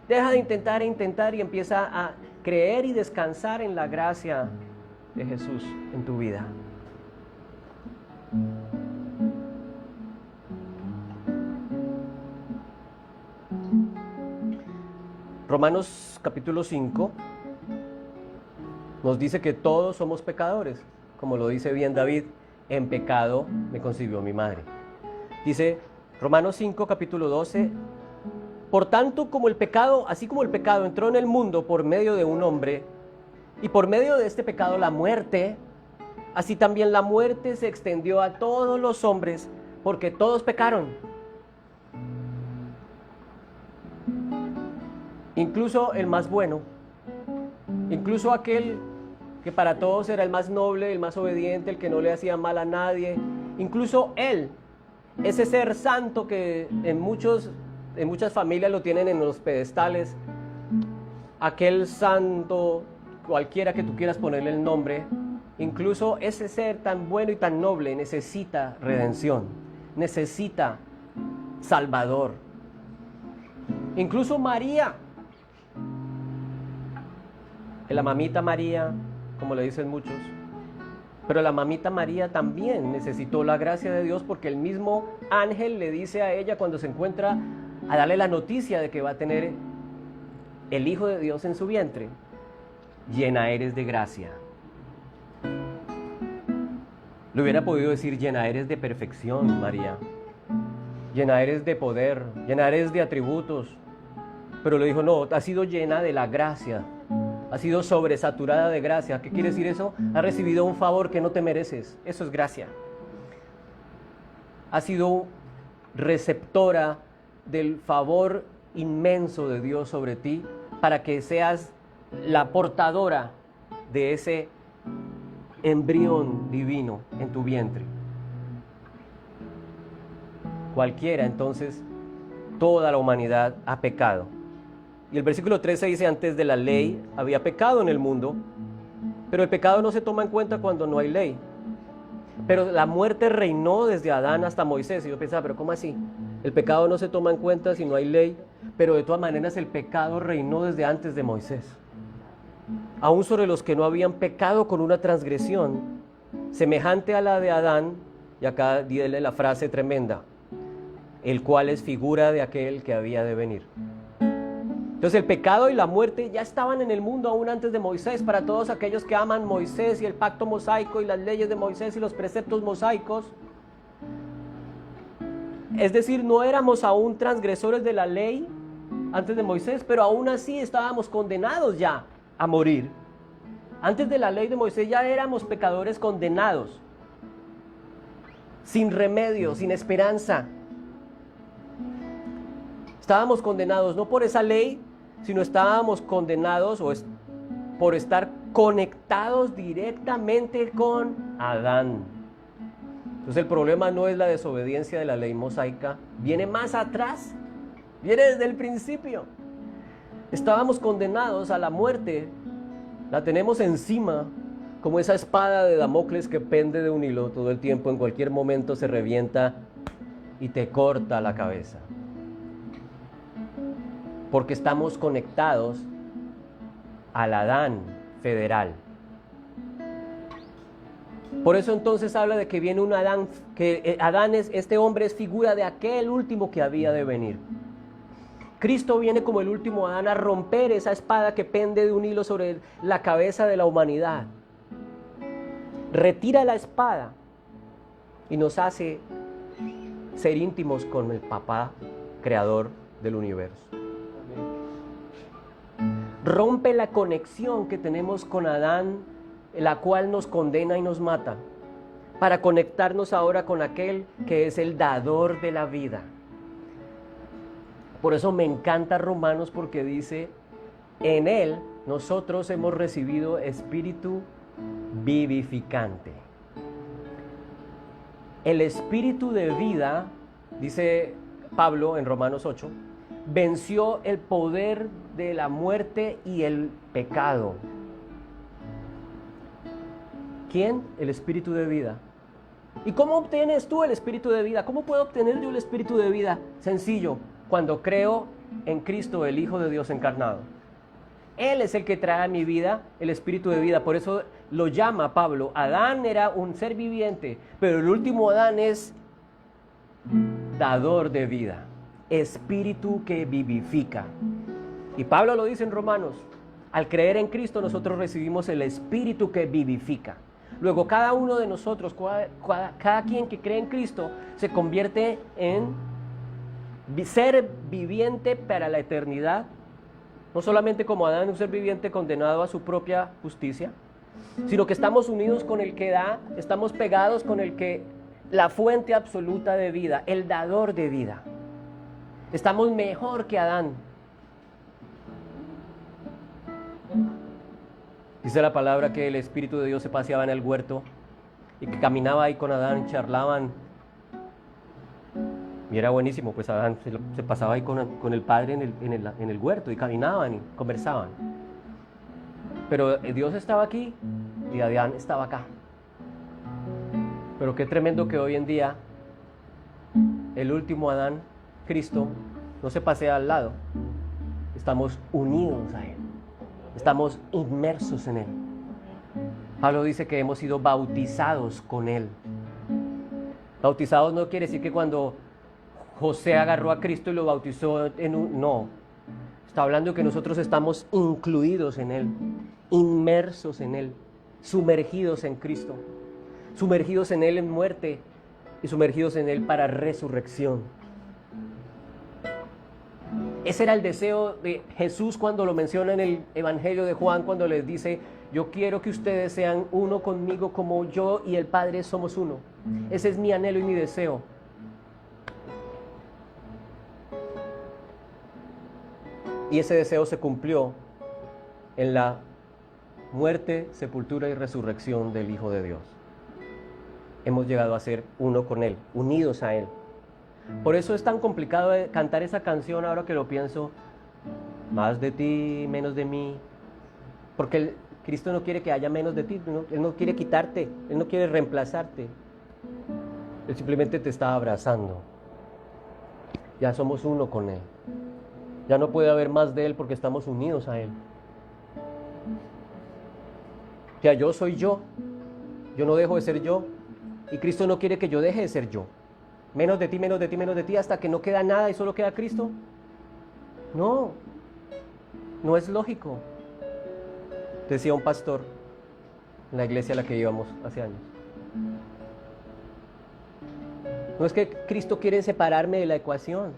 Deja de intentar y empieza a creer y descansar en la gracia de Jesús en tu vida. Romanos capítulo 5 nos dice que todos somos pecadores. Como lo dice bien David: en pecado me concibió mi madre. Dice Romanos 5, capítulo 12: por tanto, así como el pecado entró en el mundo por medio de un hombre, y por medio de este pecado la muerte, así también la muerte se extendió a todos los hombres, porque todos pecaron. Incluso el más bueno, incluso aquel que para todos era el más noble, el más obediente, el que no le hacía mal a nadie, incluso él, ese ser santo que en muchas familias lo tienen en los pedestales, aquel santo, cualquiera que tú quieras ponerle el nombre, incluso ese ser tan bueno y tan noble necesita redención, necesita Salvador. Incluso María, la mamita María, como le dicen muchos, pero la mamita María también necesitó la gracia de Dios, porque el mismo ángel le dice a ella cuando se encuentra a darle la noticia de que va a tener el Hijo de Dios en su vientre: llena eres de gracia. Le hubiera podido decir: llena eres de perfección, María, llena eres de poder, llena eres de atributos, pero le dijo: no, has sido llena de la gracia, has sido sobresaturada de gracia. ¿Qué quiere decir eso? Has recibido un favor que no te mereces. Eso es gracia. Has sido receptora del favor inmenso de Dios sobre ti, para que seas la portadora de ese embrión divino en tu vientre. Cualquiera, entonces, toda la humanidad ha pecado. Y el versículo 13 dice: antes de la ley había pecado en el mundo, pero el pecado no se toma en cuenta cuando no hay ley. Pero la muerte reinó desde Adán hasta Moisés. Y yo pensaba, pero ¿cómo así? El pecado no se toma en cuenta si no hay ley, pero de todas maneras el pecado reinó desde antes de Moisés. Aún sobre los que no habían pecado con una transgresión semejante a la de Adán, y acá dile la frase tremenda: el cual es figura de aquel que había de venir. Entonces el pecado y la muerte ya estaban en el mundo aún antes de Moisés, para todos aquellos que aman Moisés y el pacto mosaico y las leyes de Moisés y los preceptos mosaicos. Es decir, no éramos aún transgresores de la ley antes de Moisés, pero aún así estábamos condenados ya a morir. Antes de la ley de Moisés ya éramos pecadores condenados, sin remedio, sin esperanza. Estábamos condenados no por esa ley, sino estábamos condenados por estar conectados directamente con Adán. Entonces el problema no es la desobediencia de la ley mosaica, viene más atrás, viene desde el principio. Estábamos condenados a la muerte, la tenemos encima como esa espada de Damocles que pende de un hilo todo el tiempo, en cualquier momento se revienta y te corta la cabeza. Porque estamos conectados al Adán federal. Por eso entonces habla de que viene un Adán, que Adán este hombre es figura de aquel último que había de venir. Cristo viene como el último Adán a romper esa espada que pende de un hilo sobre la cabeza de la humanidad. Retira la espada y nos hace ser íntimos con el Papá creador del universo. Rompe la conexión que tenemos con Adán, la cual nos condena y nos mata, para conectarnos ahora con aquel que es el dador de la vida. Por eso me encanta Romanos, porque dice: en él nosotros hemos recibido espíritu vivificante. El espíritu de vida, dice Pablo en Romanos 8, venció el poder de la muerte y el pecado. ¿Quién? El espíritu de vida. ¿Y cómo obtienes tú el espíritu de vida? ¿Cómo puedo obtener yo el espíritu de vida? Sencillo, cuando creo en Cristo, el Hijo de Dios encarnado. Él es el que trae a mi vida el espíritu de vida. Por eso lo llama Pablo: Adán era un ser viviente, pero el último Adán es dador de vida, espíritu que vivifica. Y Pablo lo dice en Romanos: al creer en Cristo nosotros recibimos el espíritu que vivifica. Luego cada uno de nosotros, cada quien que cree en Cristo, se convierte en ser viviente para la eternidad. No solamente como Adán, un ser viviente condenado a su propia justicia, sino que estamos unidos con el que da, estamos pegados con el que, la fuente absoluta de vida, el dador de vida. Estamos mejor que Adán. Dice la palabra que el Espíritu de Dios se paseaba en el huerto y que caminaba ahí con Adán, charlaban. Y era buenísimo, pues Adán se pasaba ahí con el Padre en el huerto, y caminaban y conversaban. Pero Dios estaba aquí y Adán estaba acá. Pero qué tremendo que hoy en día el último Adán, Cristo, no se pasea al lado. Estamos unidos a Él. Estamos inmersos en Él. Pablo dice que hemos sido bautizados con Él. Bautizados no quiere decir que cuando José agarró a Cristo y lo bautizó no. Está hablando de que nosotros estamos incluidos en Él, inmersos en Él, sumergidos en Cristo, sumergidos en Él en muerte y sumergidos en Él para resurrección. Ese era el deseo de Jesús cuando lo menciona en el Evangelio de Juan, cuando les dice: yo quiero que ustedes sean uno conmigo como yo y el Padre somos uno. Ese es mi anhelo y mi deseo. Y ese deseo se cumplió en la muerte, sepultura y resurrección del Hijo de Dios. Hemos llegado a ser uno con Él, unidos a Él. Por eso es tan complicado cantar esa canción ahora que lo pienso. Más de ti, menos de mí. Porque Cristo no quiere que haya menos de ti. Él no quiere quitarte. Él no quiere reemplazarte. Él simplemente te está abrazando. Ya somos uno con Él. Ya no puede haber más de Él porque estamos unidos a Él. Ya yo soy yo. Yo no dejo de ser yo. Y Cristo no quiere que yo deje de ser yo. Menos de ti, menos de ti, menos de ti, hasta que no queda nada y solo queda Cristo. No. No es lógico. Decía un pastor en la iglesia a la que íbamos hace años. No es que Cristo quiere separarme de la ecuación.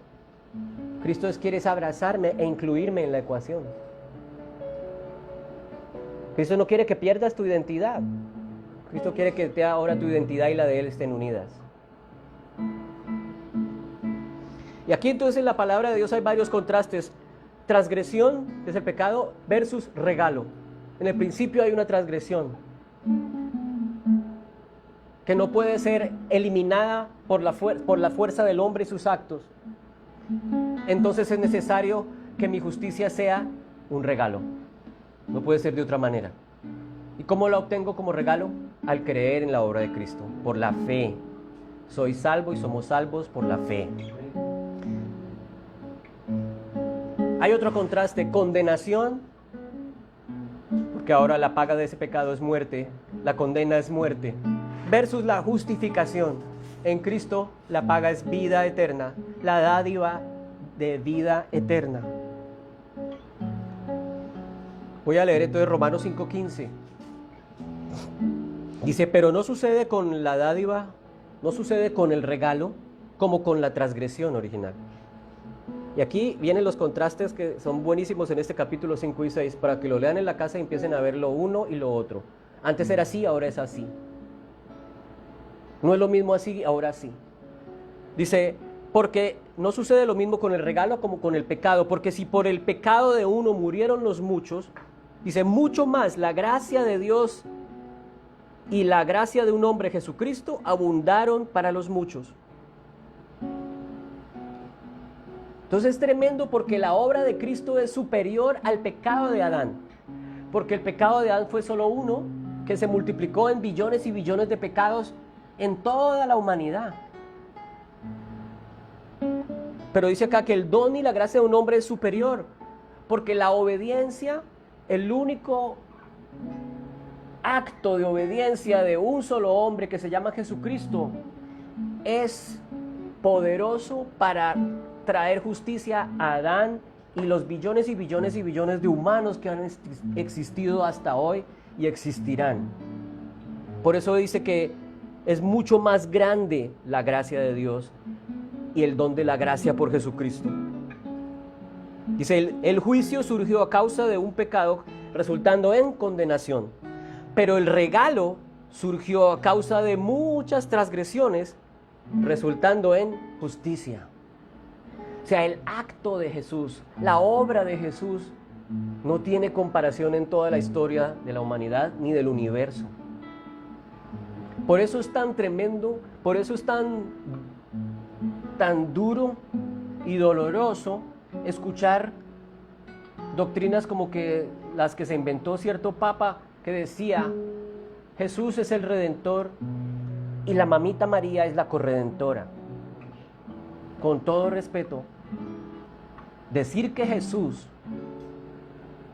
Cristo quiere abrazarme e incluirme en la ecuación. Cristo no quiere que pierdas tu identidad. Cristo quiere que ahora tu identidad y la de Él estén unidas. Y aquí entonces en la palabra de Dios hay varios contrastes. Transgresión, que es el pecado, versus regalo. En el principio hay una transgresión que no puede ser eliminada por la fuerza del hombre y sus actos. Entonces es necesario que mi justicia sea un regalo. No puede ser de otra manera. ¿Y cómo la obtengo como regalo? Al creer en la obra de Cristo, por la fe. Soy salvo y somos salvos por la fe. Hay otro contraste, condenación, porque ahora la paga de ese pecado es muerte, la condena es muerte, versus la justificación. En Cristo la paga es vida eterna, la dádiva de vida eterna. Voy a leer entonces Romanos 5:15. Dice, pero no sucede con la dádiva, no sucede con el regalo, como con la transgresión original. Y aquí vienen los contrastes que son buenísimos en este capítulo 5 y 6, para que lo lean en la casa y empiecen a ver lo uno y lo otro. Antes era así, ahora es así. No es lo mismo así, ahora sí. Dice, porque no sucede lo mismo con el regalo como con el pecado, porque si por el pecado de uno murieron los muchos, dice, mucho más la gracia de Dios y la gracia de un hombre, Jesucristo, abundaron para los muchos. Entonces es tremendo porque la obra de Cristo es superior al pecado de Adán. Porque el pecado de Adán fue solo uno que se multiplicó en billones y billones de pecados en toda la humanidad. Pero dice acá que el don y la gracia de un hombre es superior. Porque la obediencia, el único acto de obediencia de un solo hombre que se llama Jesucristo, es poderoso para traer justicia a Adán y los billones y billones y billones de humanos que han existido hasta hoy y existirán. Por eso dice que es mucho más grande la gracia de Dios y el don de la gracia por Jesucristo. Dice, el juicio surgió a causa de un pecado resultando en condenación, pero el regalo surgió a causa de muchas transgresiones resultando en justicia. O sea, el acto de Jesús, la obra de Jesús, no tiene comparación en toda la historia de la humanidad ni del universo. Por eso es tan tremendo, por eso es tan duro y doloroso escuchar doctrinas como que las que se inventó cierto papa que decía, Jesús es el Redentor y la mamita María es la corredentora. Con todo respeto, decir que Jesús,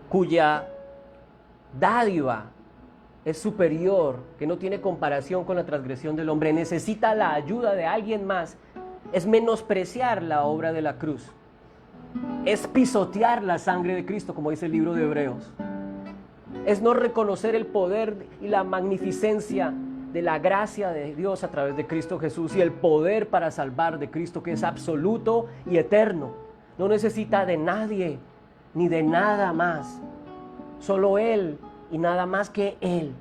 cuya dádiva es superior, que no tiene comparación con la transgresión del hombre, necesita la ayuda de alguien más, es menospreciar la obra de la cruz, es pisotear la sangre de Cristo, como dice el libro de Hebreos, es no reconocer el poder y la magnificencia de la gracia de Dios a través de Cristo Jesús y el poder para salvar de Cristo, que es absoluto y eterno. No necesita de nadie ni de nada más, solo Él y nada más que Él.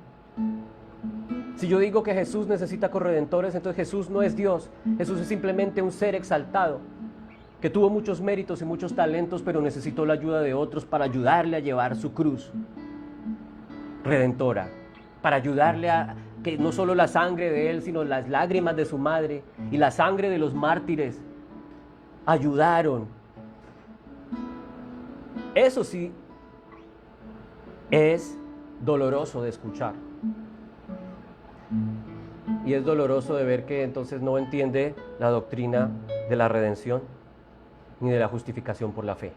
Si yo digo que Jesús necesita corredentores, entonces Jesús no es Dios, Jesús es simplemente un ser exaltado. que tuvo muchos méritos y muchos talentos, pero necesitó la ayuda de otros para ayudarle a llevar su cruz redentora, para ayudarle a que no solo la sangre de él, sino las lágrimas de su madre y la sangre de los mártires ayudaron. Eso sí es doloroso de escuchar. Y es doloroso de ver que entonces no entiende la doctrina de la redención ni de la justificación por la fe.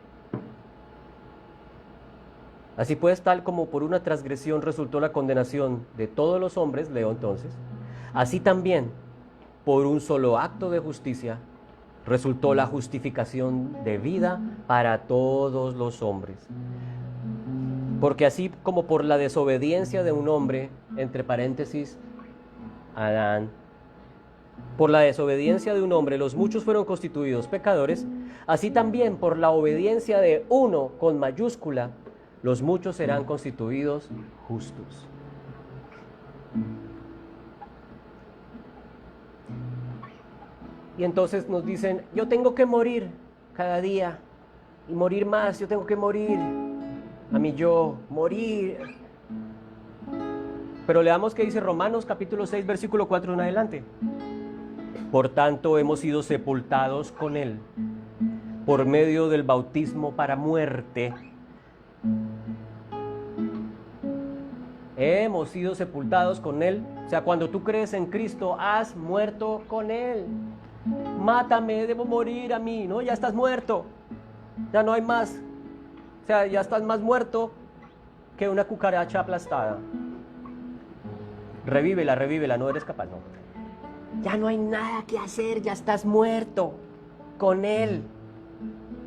Así pues, tal como por una transgresión resultó la condenación de todos los hombres, leo entonces, así también por un solo acto de justicia resultó la justificación de vida para todos los hombres. Porque así como por la desobediencia de un hombre, entre paréntesis, Adán, por la desobediencia de un hombre los muchos fueron constituidos pecadores, así también por la obediencia de uno con mayúscula, los muchos serán constituidos justos. Y entonces nos dicen, yo tengo que morir cada día y morir más, yo tengo que morir a mi yo, morir. Pero leamos qué dice Romanos capítulo 6, versículo 4 en adelante. Por tanto, hemos sido sepultados con Él por medio del bautismo para muerte. Hemos sido sepultados con Él. O sea, cuando tú crees en Cristo, has muerto con Él. Mátame, debo morir a mí, ¿no? Ya estás muerto. Ya no hay más. O sea, ya estás más muerto que una cucaracha aplastada. Revívela, revívela, no eres capaz, no. Ya no hay nada que hacer, ya estás muerto con Él.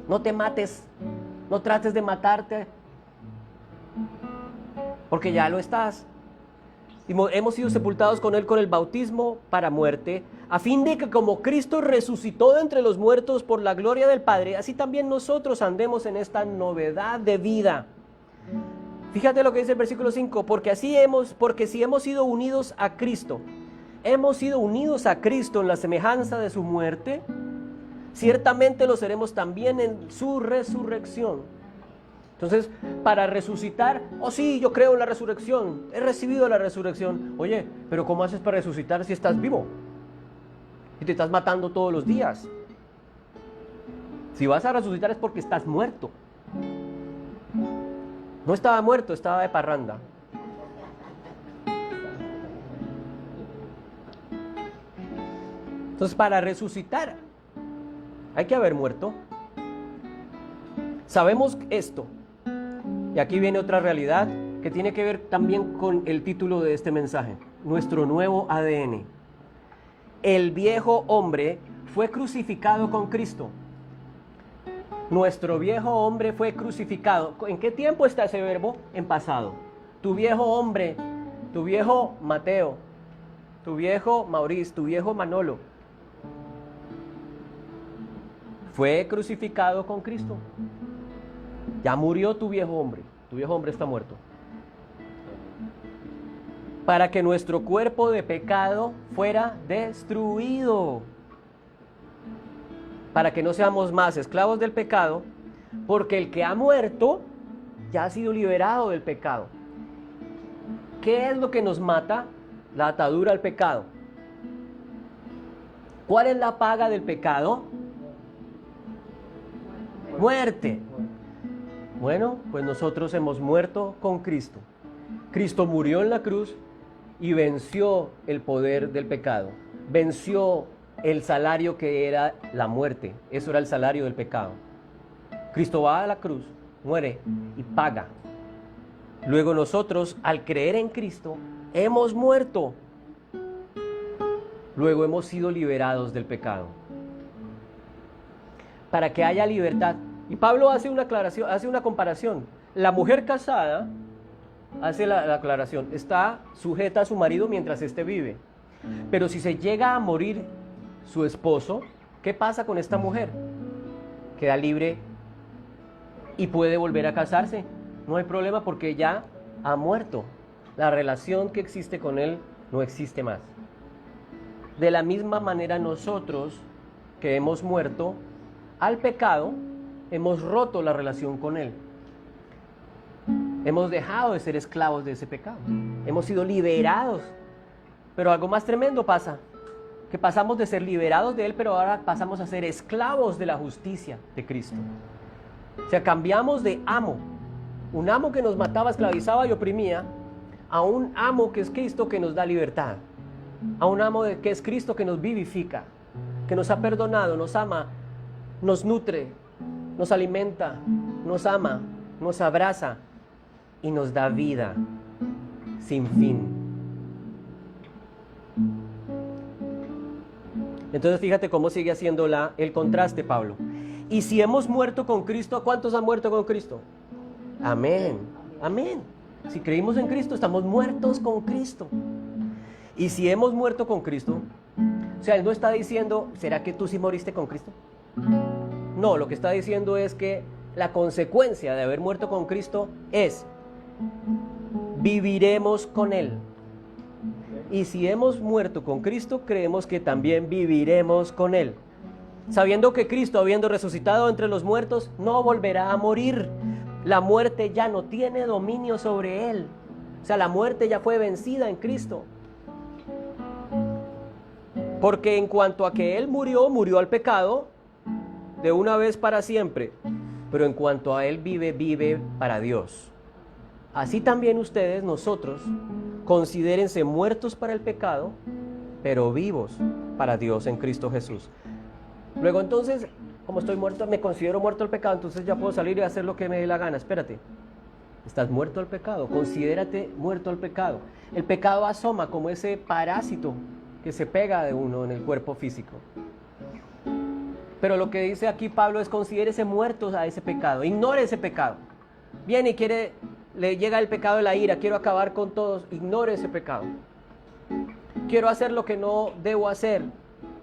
No te mates, no trates de matarte, porque ya lo estás. Y hemos sido sepultados con Él con el bautismo para muerte, a fin de que como Cristo resucitó de entre los muertos por la gloria del Padre, así también nosotros andemos en esta novedad de vida. Fíjate lo que dice el versículo 5, porque si hemos sido unidos a Cristo, hemos sido unidos a Cristo en la semejanza de su muerte, ciertamente lo seremos también en su resurrección. Entonces, para resucitar, oh sí, yo creo en la resurrección, he recibido la resurrección. Oye, pero ¿cómo haces para resucitar si estás vivo? Y te estás matando todos los días. Si vas a resucitar es porque estás muerto. No estaba muerto, estaba de parranda. Entonces, para resucitar, hay que haber muerto. Sabemos esto. Y aquí viene otra realidad que tiene que ver también con el título de este mensaje. Nuestro nuevo ADN. El viejo hombre fue crucificado con Cristo. Nuestro viejo hombre fue crucificado. ¿En qué tiempo está ese verbo? En pasado. Tu viejo hombre, tu viejo Mateo, tu viejo Maurice, tu viejo Manolo, fue crucificado con Cristo. Ya murió tu viejo hombre está muerto. Para que nuestro cuerpo de pecado fuera destruido. Para que no seamos más esclavos del pecado, porque el que ha muerto ya ha sido liberado del pecado. ¿Qué es lo que nos mata? La atadura al pecado. ¿Cuál es la paga del pecado? Muerte. Bueno, pues nosotros hemos muerto con Cristo. Cristo murió en la cruz y venció el poder del pecado. Venció el salario que era la muerte. Eso era el salario del pecado. Cristo va a la cruz, muere y paga. Luego nosotros, al creer en Cristo, hemos muerto. Luego hemos sido liberados del pecado. Para que haya libertad. Y Pablo hace una aclaración, hace una comparación. La mujer casada, hace la aclaración, está sujeta a su marido mientras éste vive. Pero si se llega a morir su esposo, ¿qué pasa con esta mujer? Queda libre y puede volver a casarse. No hay problema porque ya ha muerto. La relación que existe con él no existe más. De la misma manera nosotros que hemos muerto, al pecado, hemos roto la relación con Él. Hemos dejado de ser esclavos de ese pecado. Hemos sido liberados. Pero algo más tremendo pasa, que pasamos de ser liberados de Él, pero ahora pasamos a ser esclavos de la justicia de Cristo. O sea, cambiamos de amo. Un amo que nos mataba, esclavizaba y oprimía, a un amo que es Cristo, que nos da libertad. A un amo que es Cristo, que nos vivifica, que nos ha perdonado, nos ama, nos nutre, nos alimenta, nos ama, nos abraza y nos da vida sin fin. Entonces fíjate cómo sigue haciendo el contraste Pablo. Y si hemos muerto con Cristo, ¿cuántos han muerto con Cristo? Amén, amén. Si creímos en Cristo, estamos muertos con Cristo. Y si hemos muerto con Cristo, o sea, Él no está diciendo, ¿será que tú sí moriste con Cristo? No, lo que está diciendo es que la consecuencia de haber muerto con Cristo es, viviremos con Él. Y si hemos muerto con Cristo, creemos que también viviremos con Él. Sabiendo que Cristo, habiendo resucitado entre los muertos, no volverá a morir. La muerte ya no tiene dominio sobre Él. O sea, la muerte ya fue vencida en Cristo. Porque en cuanto a que Él murió, murió al pecado de una vez para siempre. Pero en cuanto a Él vive, vive para Dios. Así también ustedes, nosotros, considérense muertos para el pecado, pero vivos para Dios en Cristo Jesús. Luego entonces, como estoy muerto, me considero muerto al pecado, entonces ya puedo salir y hacer lo que me dé la gana. Espérate, estás muerto al pecado, considérate muerto al pecado. El pecado asoma como ese parásito que se pega de uno en el cuerpo físico. Pero lo que dice aquí Pablo es considérese muertos a ese pecado, ignore ese pecado. Viene y le llega el pecado de la ira, quiero acabar con todos, ignore ese pecado. Quiero hacer lo que no debo hacer,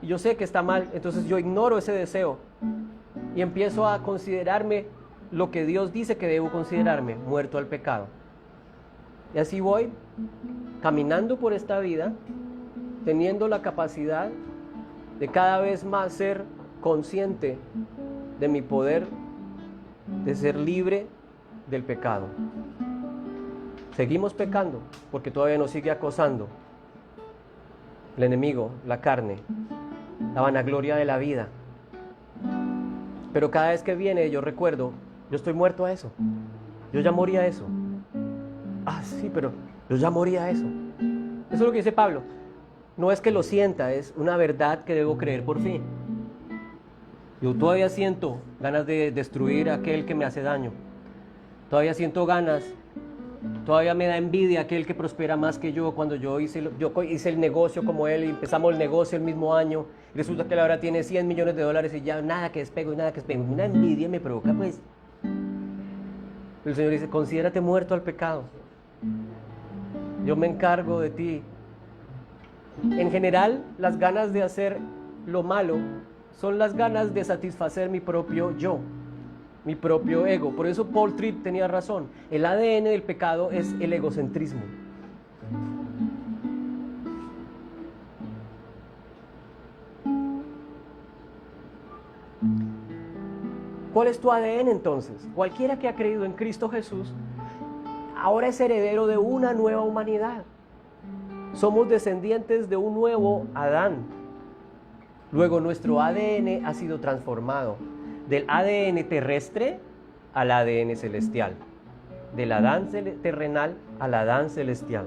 y yo sé que está mal, entonces yo ignoro ese deseo y empiezo a considerarme lo que Dios dice que debo considerarme, muerto al pecado. Y así voy caminando por esta vida, teniendo la capacidad de cada vez más ser consciente de mi poder, de ser libre del pecado. Seguimos pecando porque todavía nos sigue acosando el enemigo, la carne, la vanagloria de la vida. Pero cada vez que viene yo recuerdo, yo estoy muerto a eso, yo ya morí a eso. Ah, sí, pero yo ya morí a eso. Eso es lo que dice Pablo. No es que lo sienta, es una verdad que debo creer por fin. Yo todavía siento ganas de destruir a aquel que me hace daño. Todavía siento ganas, todavía me da envidia aquel que prospera más que yo cuando yo hice el negocio como él y empezamos el negocio el mismo año. Y resulta que él ahora tiene $100 millones y ya nada que despego y nada que despego. Una envidia me provoca pues. El Señor dice, considérate muerto al pecado. Yo me encargo de ti. En general, las ganas de hacer lo malo son las ganas de satisfacer mi propio yo, mi propio ego. Por eso Paul Tripp tenía razón. El ADN del pecado es el egocentrismo. ¿Cuál es tu ADN entonces? Cualquiera que ha creído en Cristo Jesús ahora es heredero de una nueva humanidad. Somos descendientes de un nuevo Adán. Luego nuestro ADN ha sido transformado del ADN terrestre al ADN celestial, del Adán terrenal al Adán celestial.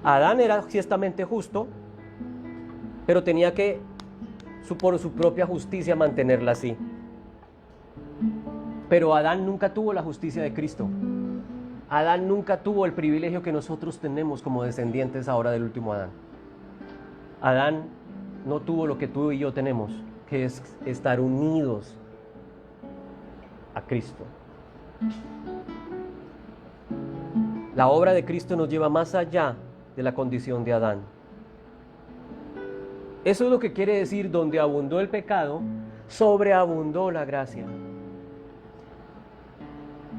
Adán era ciertamente justo, pero tenía que, por su propia justicia, mantenerla así. Pero Adán nunca tuvo la justicia de Cristo. Adán nunca tuvo el privilegio que nosotros tenemos como descendientes ahora del último Adán. Adán no tuvo lo que tú y yo tenemos, que es estar unidos a Cristo. La obra de Cristo nos lleva más allá de la condición de Adán. Eso es lo que quiere decir, donde abundó el pecado, sobreabundó la gracia.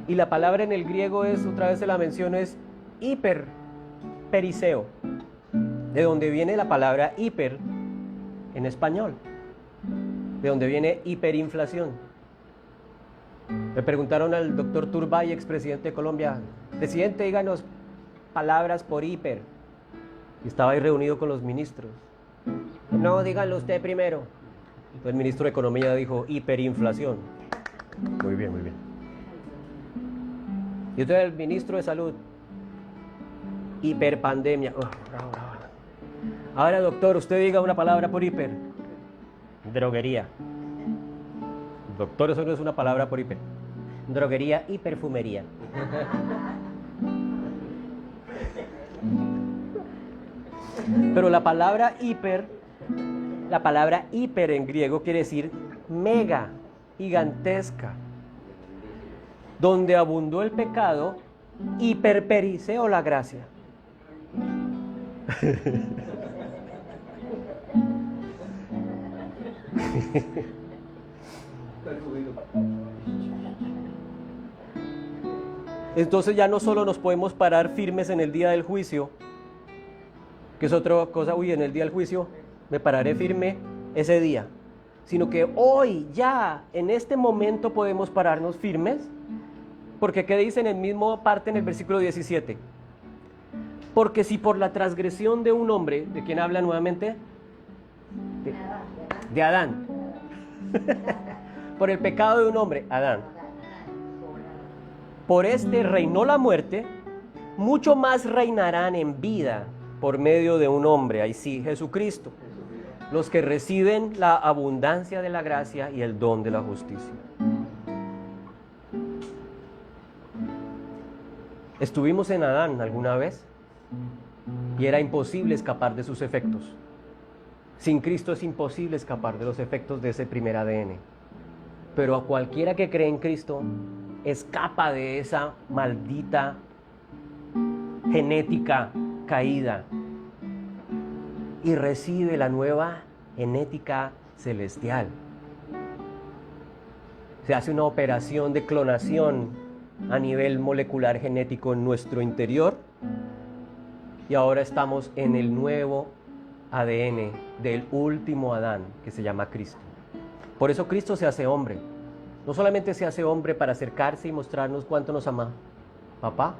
Y la palabra en el griego es, otra vez se la menciono, es hiperperiseo, de donde viene la palabra hiper en español. de donde viene hiperinflación. Le preguntaron al doctor Turbay, expresidente de Colombia, presidente, díganos palabras por hiper. Y estaba ahí reunido con los ministros. No, díganlo usted primero. Entonces el ministro de Economía dijo hiperinflación. Muy bien, muy bien. Y entonces el ministro de Salud, hiperpandemia. Oh, bravo, bravo. Ahora, doctor, usted diga una palabra por hiper. Droguería. Doctor, eso no es una palabra por hiper. Droguería y perfumería. Pero la palabra hiper en griego quiere decir mega, gigantesca. Donde abundó el pecado, hiperperiseo la gracia. Entonces ya no solo nos podemos parar firmes en el día del juicio, que es otra cosa, en el día del juicio me pararé firme ese día, sino que hoy, ya, en este momento podemos pararnos firmes, porque ¿qué dice en el mismo parte en el versículo 17? Porque si por la transgresión de un hombre, ¿de quién habla nuevamente? De Adán. Por el pecado de un hombre, Adán. Por este reinó la muerte, mucho más reinarán en vida por medio de un hombre, ahí sí, Jesucristo, los que reciben la abundancia de la gracia y el don de la justicia. Estuvimos en Adán alguna vez y era imposible escapar de sus efectos. Sin Cristo es imposible escapar de los efectos de ese primer ADN. Pero a cualquiera que cree en Cristo escapa de esa maldita genética caída y recibe la nueva genética celestial. Se hace una operación de clonación a nivel molecular genético en nuestro interior y ahora estamos en el nuevo ADN del último Adán, que se llama Cristo. Por eso Cristo se hace hombre. No solamente se hace hombre para acercarse y mostrarnos cuánto nos ama papá,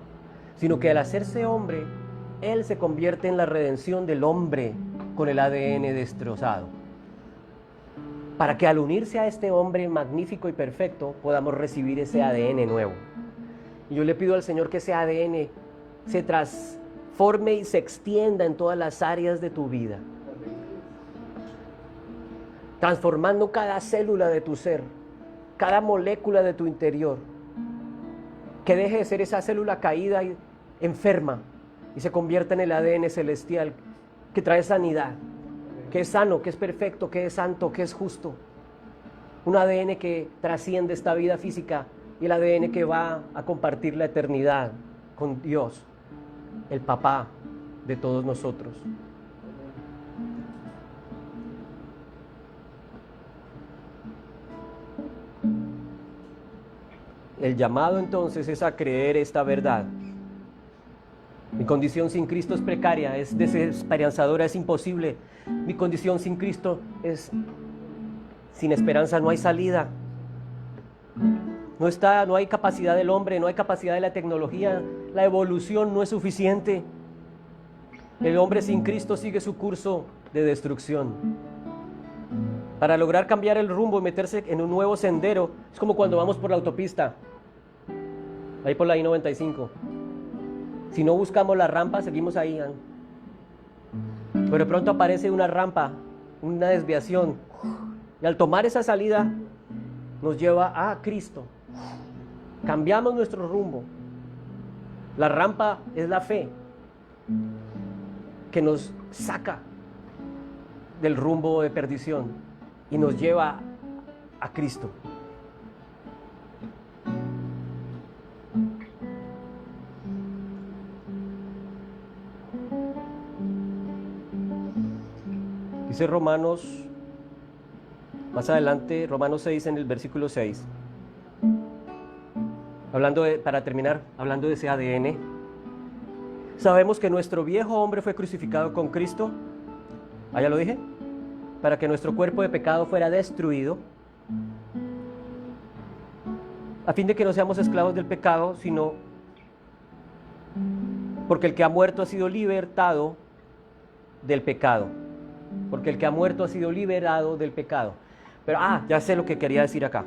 sino que al hacerse hombre, Él se convierte en la redención del hombre con el ADN destrozado. Para que al unirse a este hombre magnífico y perfecto, podamos recibir ese ADN nuevo. Y yo le pido al Señor que ese ADN se transforme y se extienda en todas las áreas de tu vida, transformando cada célula de tu ser, cada molécula de tu interior, que deje de ser esa célula caída y enferma y se convierta en el ADN celestial que trae sanidad, que es sano, que es perfecto, que es santo, que es justo. Un ADN que trasciende esta vida física y el ADN que va a compartir la eternidad con Dios, el papá de todos nosotros. El llamado entonces es a creer esta verdad. Mi condición sin Cristo es precaria, es desesperanzadora, es imposible. Mi condición sin Cristo es sin esperanza, no hay salida. No hay capacidad del hombre, no hay capacidad de la tecnología, la evolución no es suficiente. El hombre sin Cristo sigue su curso de destrucción. Para lograr cambiar el rumbo y meterse en un nuevo sendero, es como cuando vamos por la autopista, ahí por la I-95. Si no buscamos la rampa, seguimos ahí. Pero de pronto aparece una rampa, una desviación. Y al tomar esa salida, nos lleva a Cristo. Cambiamos nuestro rumbo. La rampa es la fe, que nos saca del rumbo de perdición y nos lleva a Cristo. Dice Romanos, más adelante, Romanos 6 en el versículo 6. Para terminar, hablando de ese ADN, sabemos que nuestro viejo hombre fue crucificado con Cristo. ¿Ah, ya lo dije? para que nuestro cuerpo de pecado fuera destruido, a fin de que no seamos esclavos del pecado, sino porque el que ha muerto ha sido libertado del pecado. Porque el que ha muerto ha sido liberado del pecado. Pero, ya sé lo que quería decir acá.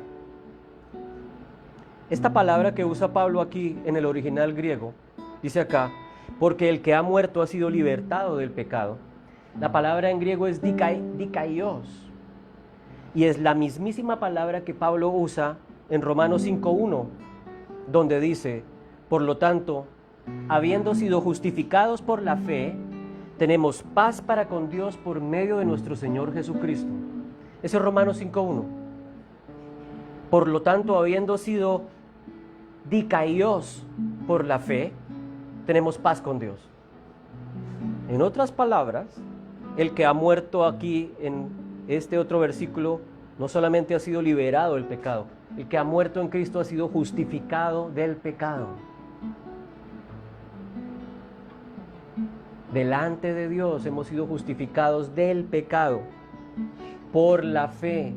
Esta palabra que usa Pablo aquí en el original griego, dice acá, porque el que ha muerto ha sido libertado del pecado. La palabra en griego es dikaios. Y es la mismísima palabra que Pablo usa en Romanos 5:1, donde dice, por lo tanto, habiendo sido justificados por la fe, tenemos paz para con Dios por medio de nuestro Señor Jesucristo. Ese es Romanos 5:1. Por lo tanto, habiendo sido dikaios por la fe, tenemos paz con Dios. En otras palabras, el que ha muerto aquí en este otro versículo no solamente ha sido liberado del pecado, el que ha muerto en Cristo ha sido justificado del pecado. Delante de Dios hemos sido justificados del pecado por la fe.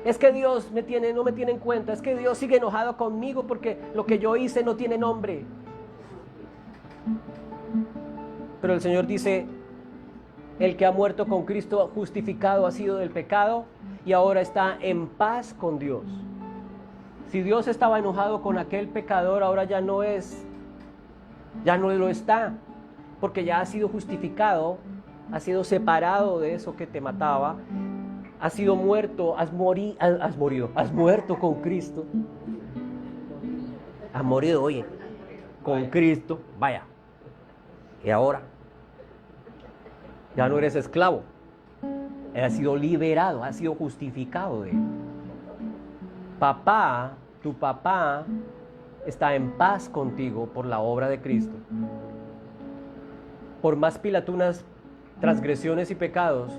Es que Dios no me tiene en cuenta, es que Dios sigue enojado conmigo porque lo que yo hice no tiene nombre. Pero el Señor dice, el que ha muerto con Cristo justificado ha sido del pecado y ahora está en paz con Dios. Si Dios estaba enojado con aquel pecador, ahora ya no lo está, porque ya ha sido justificado, ha sido separado de eso que te mataba, has sido muerto, has muerto con Cristo, has morido, oye, con Cristo, vaya, y ahora ya no eres esclavo, has sido liberado, has sido justificado de él. Tu papá está en paz contigo por la obra de Cristo. Por más pilatunas transgresiones y pecados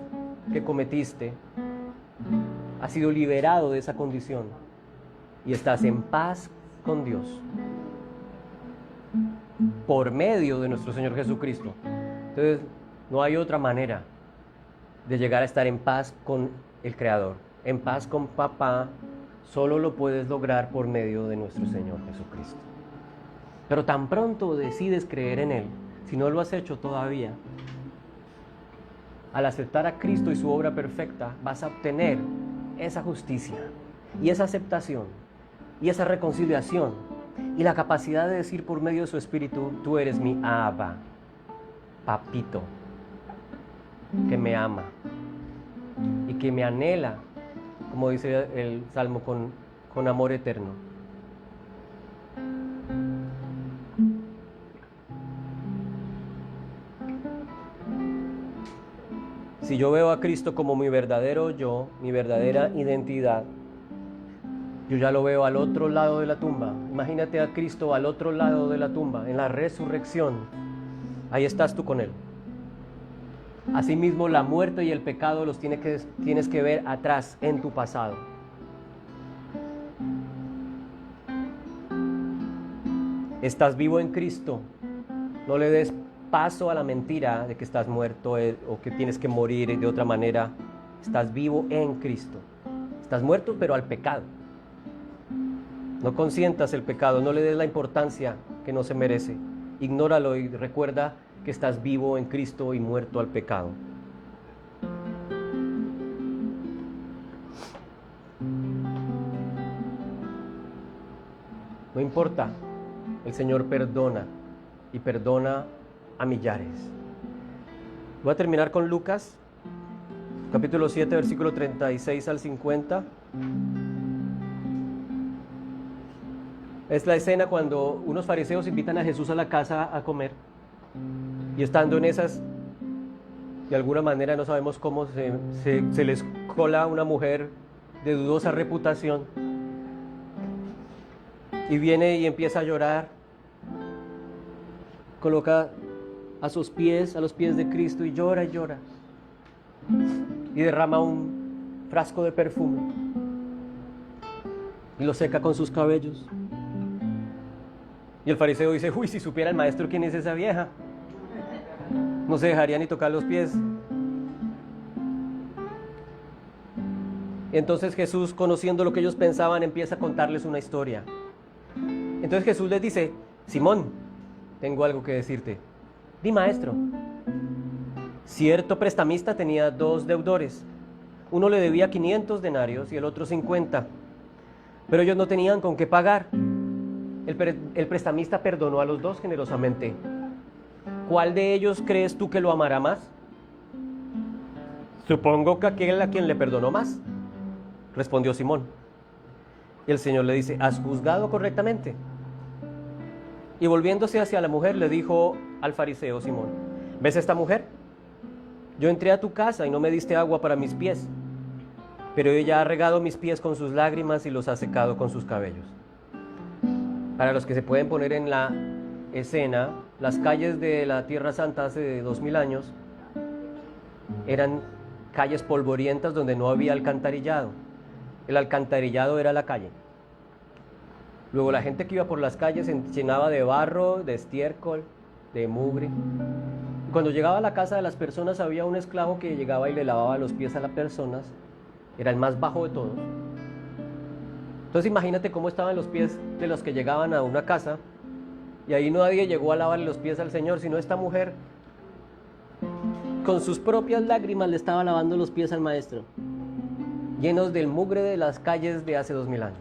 que cometiste, has sido liberado de esa condición y estás en paz con Dios por medio de nuestro Señor Jesucristo. Entonces, no hay otra manera de llegar a estar en paz con el Creador, en paz con papá. Solo lo puedes lograr por medio de nuestro Señor Jesucristo. Pero tan pronto decides creer en Él, si no lo has hecho todavía, al aceptar a Cristo y su obra perfecta, vas a obtener esa justicia y esa aceptación y esa reconciliación y la capacidad de decir por medio de su Espíritu, tú eres mi Abba, papito, que me ama y que me anhela, como dice el Salmo, con amor eterno. Si yo veo a Cristo como mi verdadero yo, mi verdadera identidad, yo ya lo veo al otro lado de la tumba. Imagínate a Cristo al otro lado de la tumba, en la resurrección. Ahí estás tú con Él. Asimismo, la muerte y el pecado los tienes que ver atrás, en tu pasado. Estás vivo en Cristo. No le des paso a la mentira de que estás muerto o que tienes que morir de otra manera. Estás vivo en Cristo. Estás muerto, pero al pecado. No consientas el pecado, no le des la importancia que no se merece. Ignóralo y recuerda que estás vivo en Cristo y muerto al pecado. No importa, el Señor perdona y perdona a millares. Voy a terminar con Lucas, capítulo 7, versículo 36 al 50. Es la escena cuando unos fariseos invitan a Jesús a la casa a comer. Y estando en esas, de alguna manera no sabemos cómo, se les cola una mujer de dudosa reputación. Y viene y empieza a llorar. Coloca a los pies de Cristo y llora y llora. Y derrama un frasco de perfume. Y lo seca con sus cabellos. Y el fariseo dice, uy, si supiera el maestro quién es esa vieja, no se dejaría ni tocar los pies. Entonces Jesús, conociendo lo que ellos pensaban, empieza a contarles una historia. Entonces Jesús les dice: Simón, tengo algo que decirte. Di, maestro. Cierto prestamista tenía 2 deudores. Uno le debía 500 denarios y el otro 50. Pero ellos no tenían con qué pagar. El prestamista perdonó a los 2 generosamente. ¿Cuál de ellos crees tú que lo amará más? Supongo que aquel a quien le perdonó más, respondió Simón. Y el Señor le dice: has juzgado correctamente. Y volviéndose hacia la mujer, le dijo al fariseo Simón: ¿ves esta mujer? Yo entré a tu casa y no me diste agua para mis pies, pero ella ha regado mis pies con sus lágrimas y los ha secado con sus cabellos. Para los que se pueden poner en la escena, las calles de la Tierra Santa hace 2000 años eran calles polvorientas donde no había alcantarillado. El alcantarillado era la calle. Luego la gente que iba por las calles se llenaba de barro, de estiércol, de mugre. Y cuando llegaba a la casa de las personas había un esclavo que llegaba y le lavaba los pies a las personas. Era el más bajo de todos. Entonces imagínate cómo estaban los pies de los que llegaban a una casa, y ahí nadie llegó a lavarle los pies al Señor, sino esta mujer con sus propias lágrimas le estaba lavando los pies al maestro, llenos del mugre de las calles de hace 2000 años.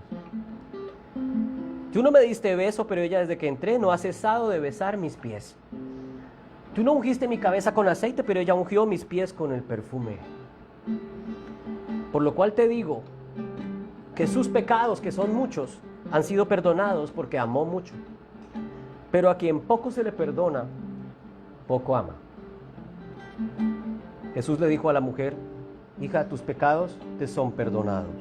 Tú no me diste beso, pero ella desde que entré no ha cesado de besar mis pies. Tú no ungiste mi cabeza con aceite, pero ella ungió mis pies con el perfume. Por lo cual te digo que sus pecados, que son muchos, han sido perdonados porque amó mucho. Pero a quien poco se le perdona, poco ama. Jesús le dijo a la mujer: hija, tus pecados te son perdonados.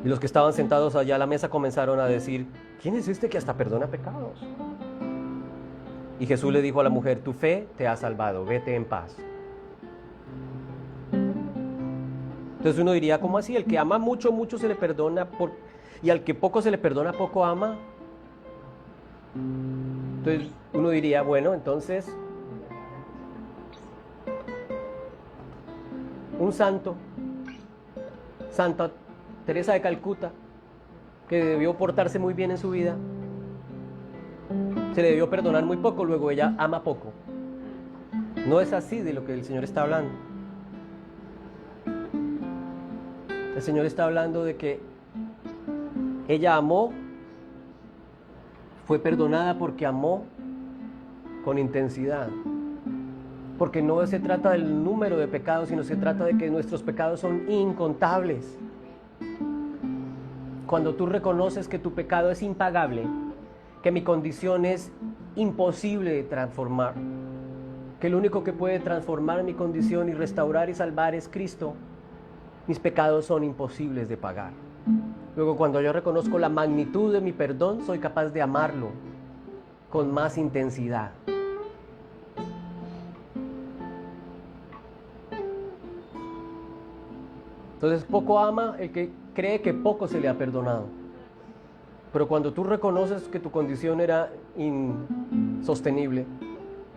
Y los que estaban sentados allá a la mesa comenzaron a decir: ¿quién es este que hasta perdona pecados? Y Jesús le dijo a la mujer: tu fe te ha salvado, vete en paz. Entonces uno diría: ¿cómo así? El que ama mucho, mucho se le perdona, y al que poco se le perdona, poco ama. Entonces uno diría: bueno, entonces un santo, Santa Teresa de Calcuta, que debió portarse muy bien en su vida, se le debió perdonar muy poco, luego ella ama poco. No es así de lo que el Señor está hablando. El Señor está hablando de que ella amó, fue perdonada porque amó con intensidad. Porque no se trata del número de pecados, sino se trata de que nuestros pecados son incontables. Cuando tú reconoces que tu pecado es impagable, que mi condición es imposible de transformar, que el único que puede transformar mi condición y restaurar y salvar es Cristo, mis pecados son imposibles de pagar. Luego, cuando yo reconozco la magnitud de mi perdón, soy capaz de amarlo con más intensidad. Entonces, poco ama el que cree que poco se le ha perdonado. Pero cuando tú reconoces que tu condición era insostenible,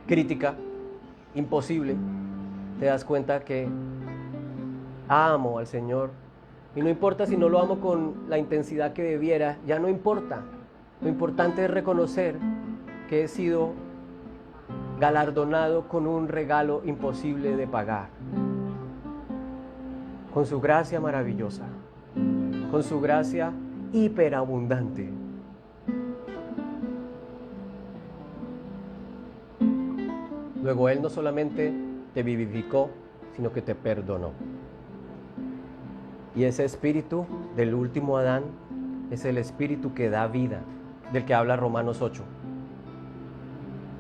crítica, imposible, te das cuenta que amo al Señor. Y no importa si no lo amo con la intensidad que debiera, ya no importa. Lo importante es reconocer que he sido galardonado con un regalo imposible de pagar. Con su gracia maravillosa, con su gracia hiperabundante. Luego Él no solamente te vivificó, sino que te perdonó. Y ese espíritu del último Adán es el espíritu que da vida, del que habla Romanos 8.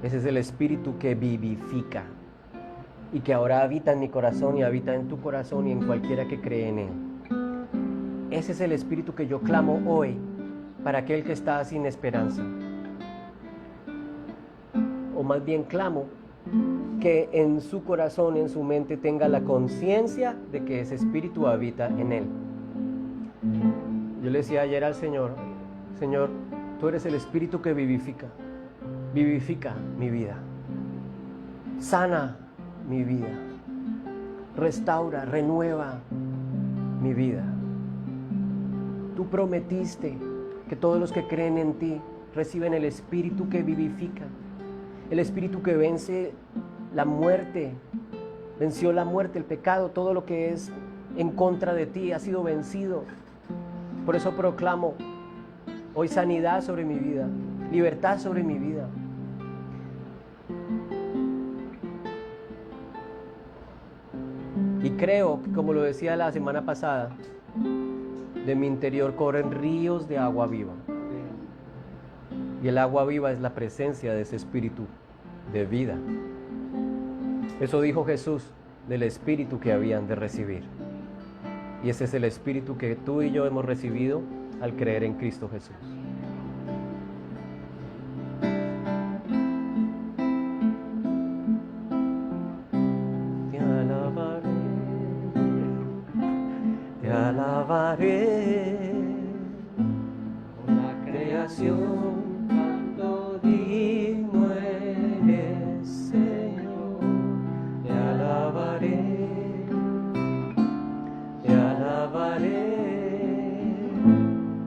Ese es el espíritu que vivifica y que ahora habita en mi corazón y habita en tu corazón y en cualquiera que cree en Él. Ese es el espíritu que yo clamo hoy para aquel que está sin esperanza. O más bien clamo que en su corazón, en su mente, tenga la conciencia de que ese espíritu habita en él. Yo le decía ayer al Señor: Señor, tú eres el espíritu que vivifica. Vivifica mi vida. Sana mi vida. Restaura, renueva. mi vida. Tú prometiste que todos los que creen en ti reciben el Espíritu que vivifica, el Espíritu que vence la muerte, venció la muerte, el pecado, todo lo que es en contra de ti ha sido vencido. Por eso proclamo hoy sanidad sobre mi vida, libertad sobre mi vida. Y creo que, como lo decía la semana pasada, de mi interior corren ríos de agua viva. Y el agua viva es la presencia de ese Espíritu de vida. Eso dijo Jesús del Espíritu que habían de recibir. Y ese es el Espíritu que tú y yo hemos recibido al creer en Cristo Jesús. Te alabaré con la creación, canto digno eres, Señor. Te alabaré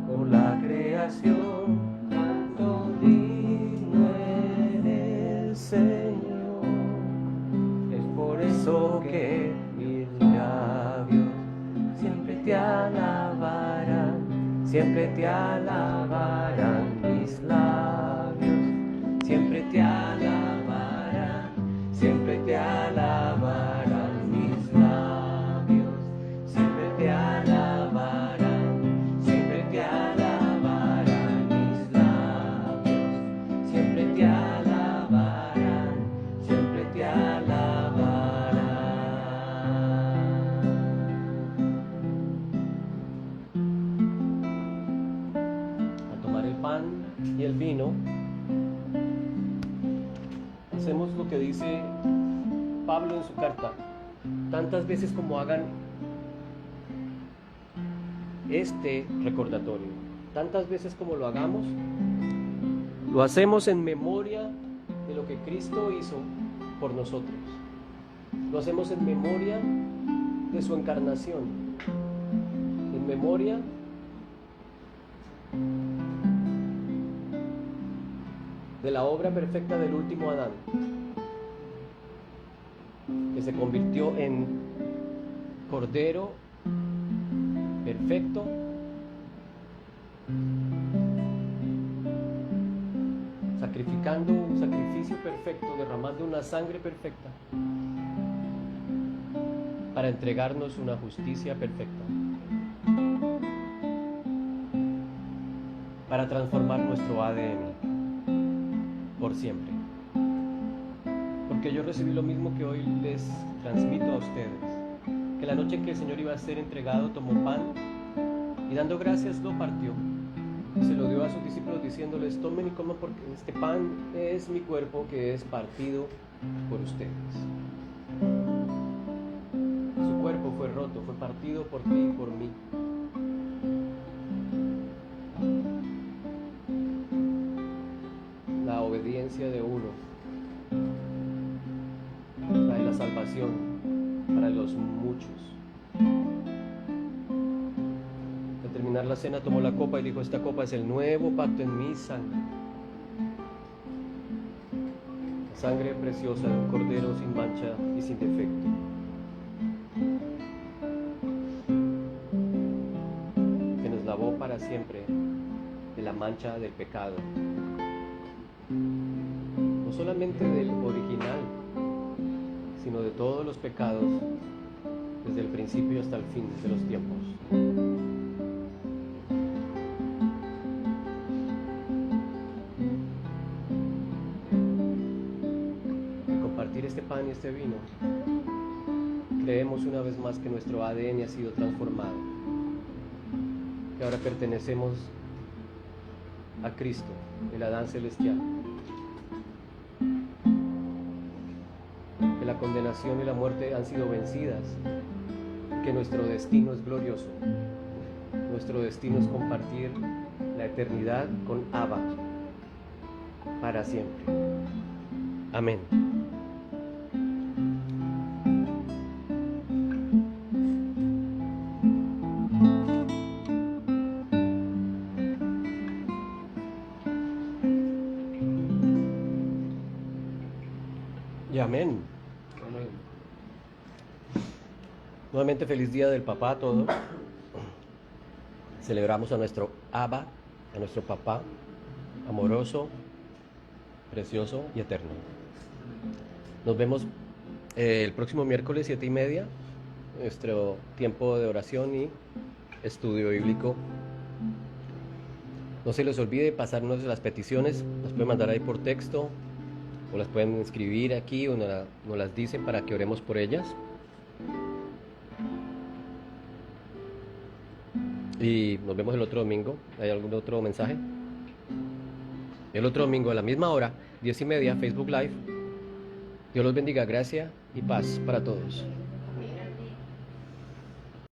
con la creación, canto digno eres, Señor. Es por eso que mis labios siempre te alabarán mis labios, siempre te alabarán mis labios, siempre te alabarán mis labios, siempre te alabarán. Al tomar el pan y el vino, hacemos lo que dice Pablo en su carta: tantas veces como hagan este recordatorio, tantas veces como lo hagamos, lo hacemos en memoria de lo que Cristo hizo por nosotros. Lo hacemos en memoria de su encarnación, en memoria de la obra perfecta del último Adán, que se convirtió en Cordero perfecto, sacrificando un sacrificio perfecto, derramando una sangre perfecta para entregarnos una justicia perfecta, para transformar nuestro ADN por siempre. Porque yo recibí lo mismo que hoy les transmito a ustedes, que la noche en que el Señor iba a ser entregado, tomó pan y dando gracias lo partió y se lo dio a sus discípulos diciéndoles: tomen y coman, porque este pan es mi cuerpo que es partido por ustedes. Su cuerpo fue roto, fue partido por ti y por mí. La obediencia de uno trae la salvación para los muchos. Al terminar la cena tomó la copa y dijo: esta copa es el nuevo pacto en mi sangre, la sangre preciosa de un cordero sin mancha y sin defecto, que nos lavó para siempre de la mancha del pecado, no solamente del original, sino de todos los pecados, desde el principio hasta el fin de los tiempos. Al compartir este pan y este vino, creemos una vez más que nuestro ADN ha sido transformado, que ahora pertenecemos a Cristo, el Adán celestial, que la condenación y la muerte han sido vencidas, que nuestro destino es glorioso. Nuestro destino es compartir la eternidad con Abba para siempre. Amén. Y amén. Amén. Nuevamente feliz día del papá a todos. Celebramos a nuestro Abba, a nuestro papá, amoroso, precioso y eterno. Nos vemos el próximo miércoles 7:30, nuestro tiempo de oración y estudio bíblico. No se les olvide pasarnos las peticiones, las pueden mandar ahí por texto o las pueden escribir aquí o nos las dicen para que oremos por ellas. Y nos vemos el otro domingo. ¿Hay algún otro mensaje? El otro domingo a la misma hora, 10:30, Facebook Live. Dios los bendiga, gracia y paz para todos.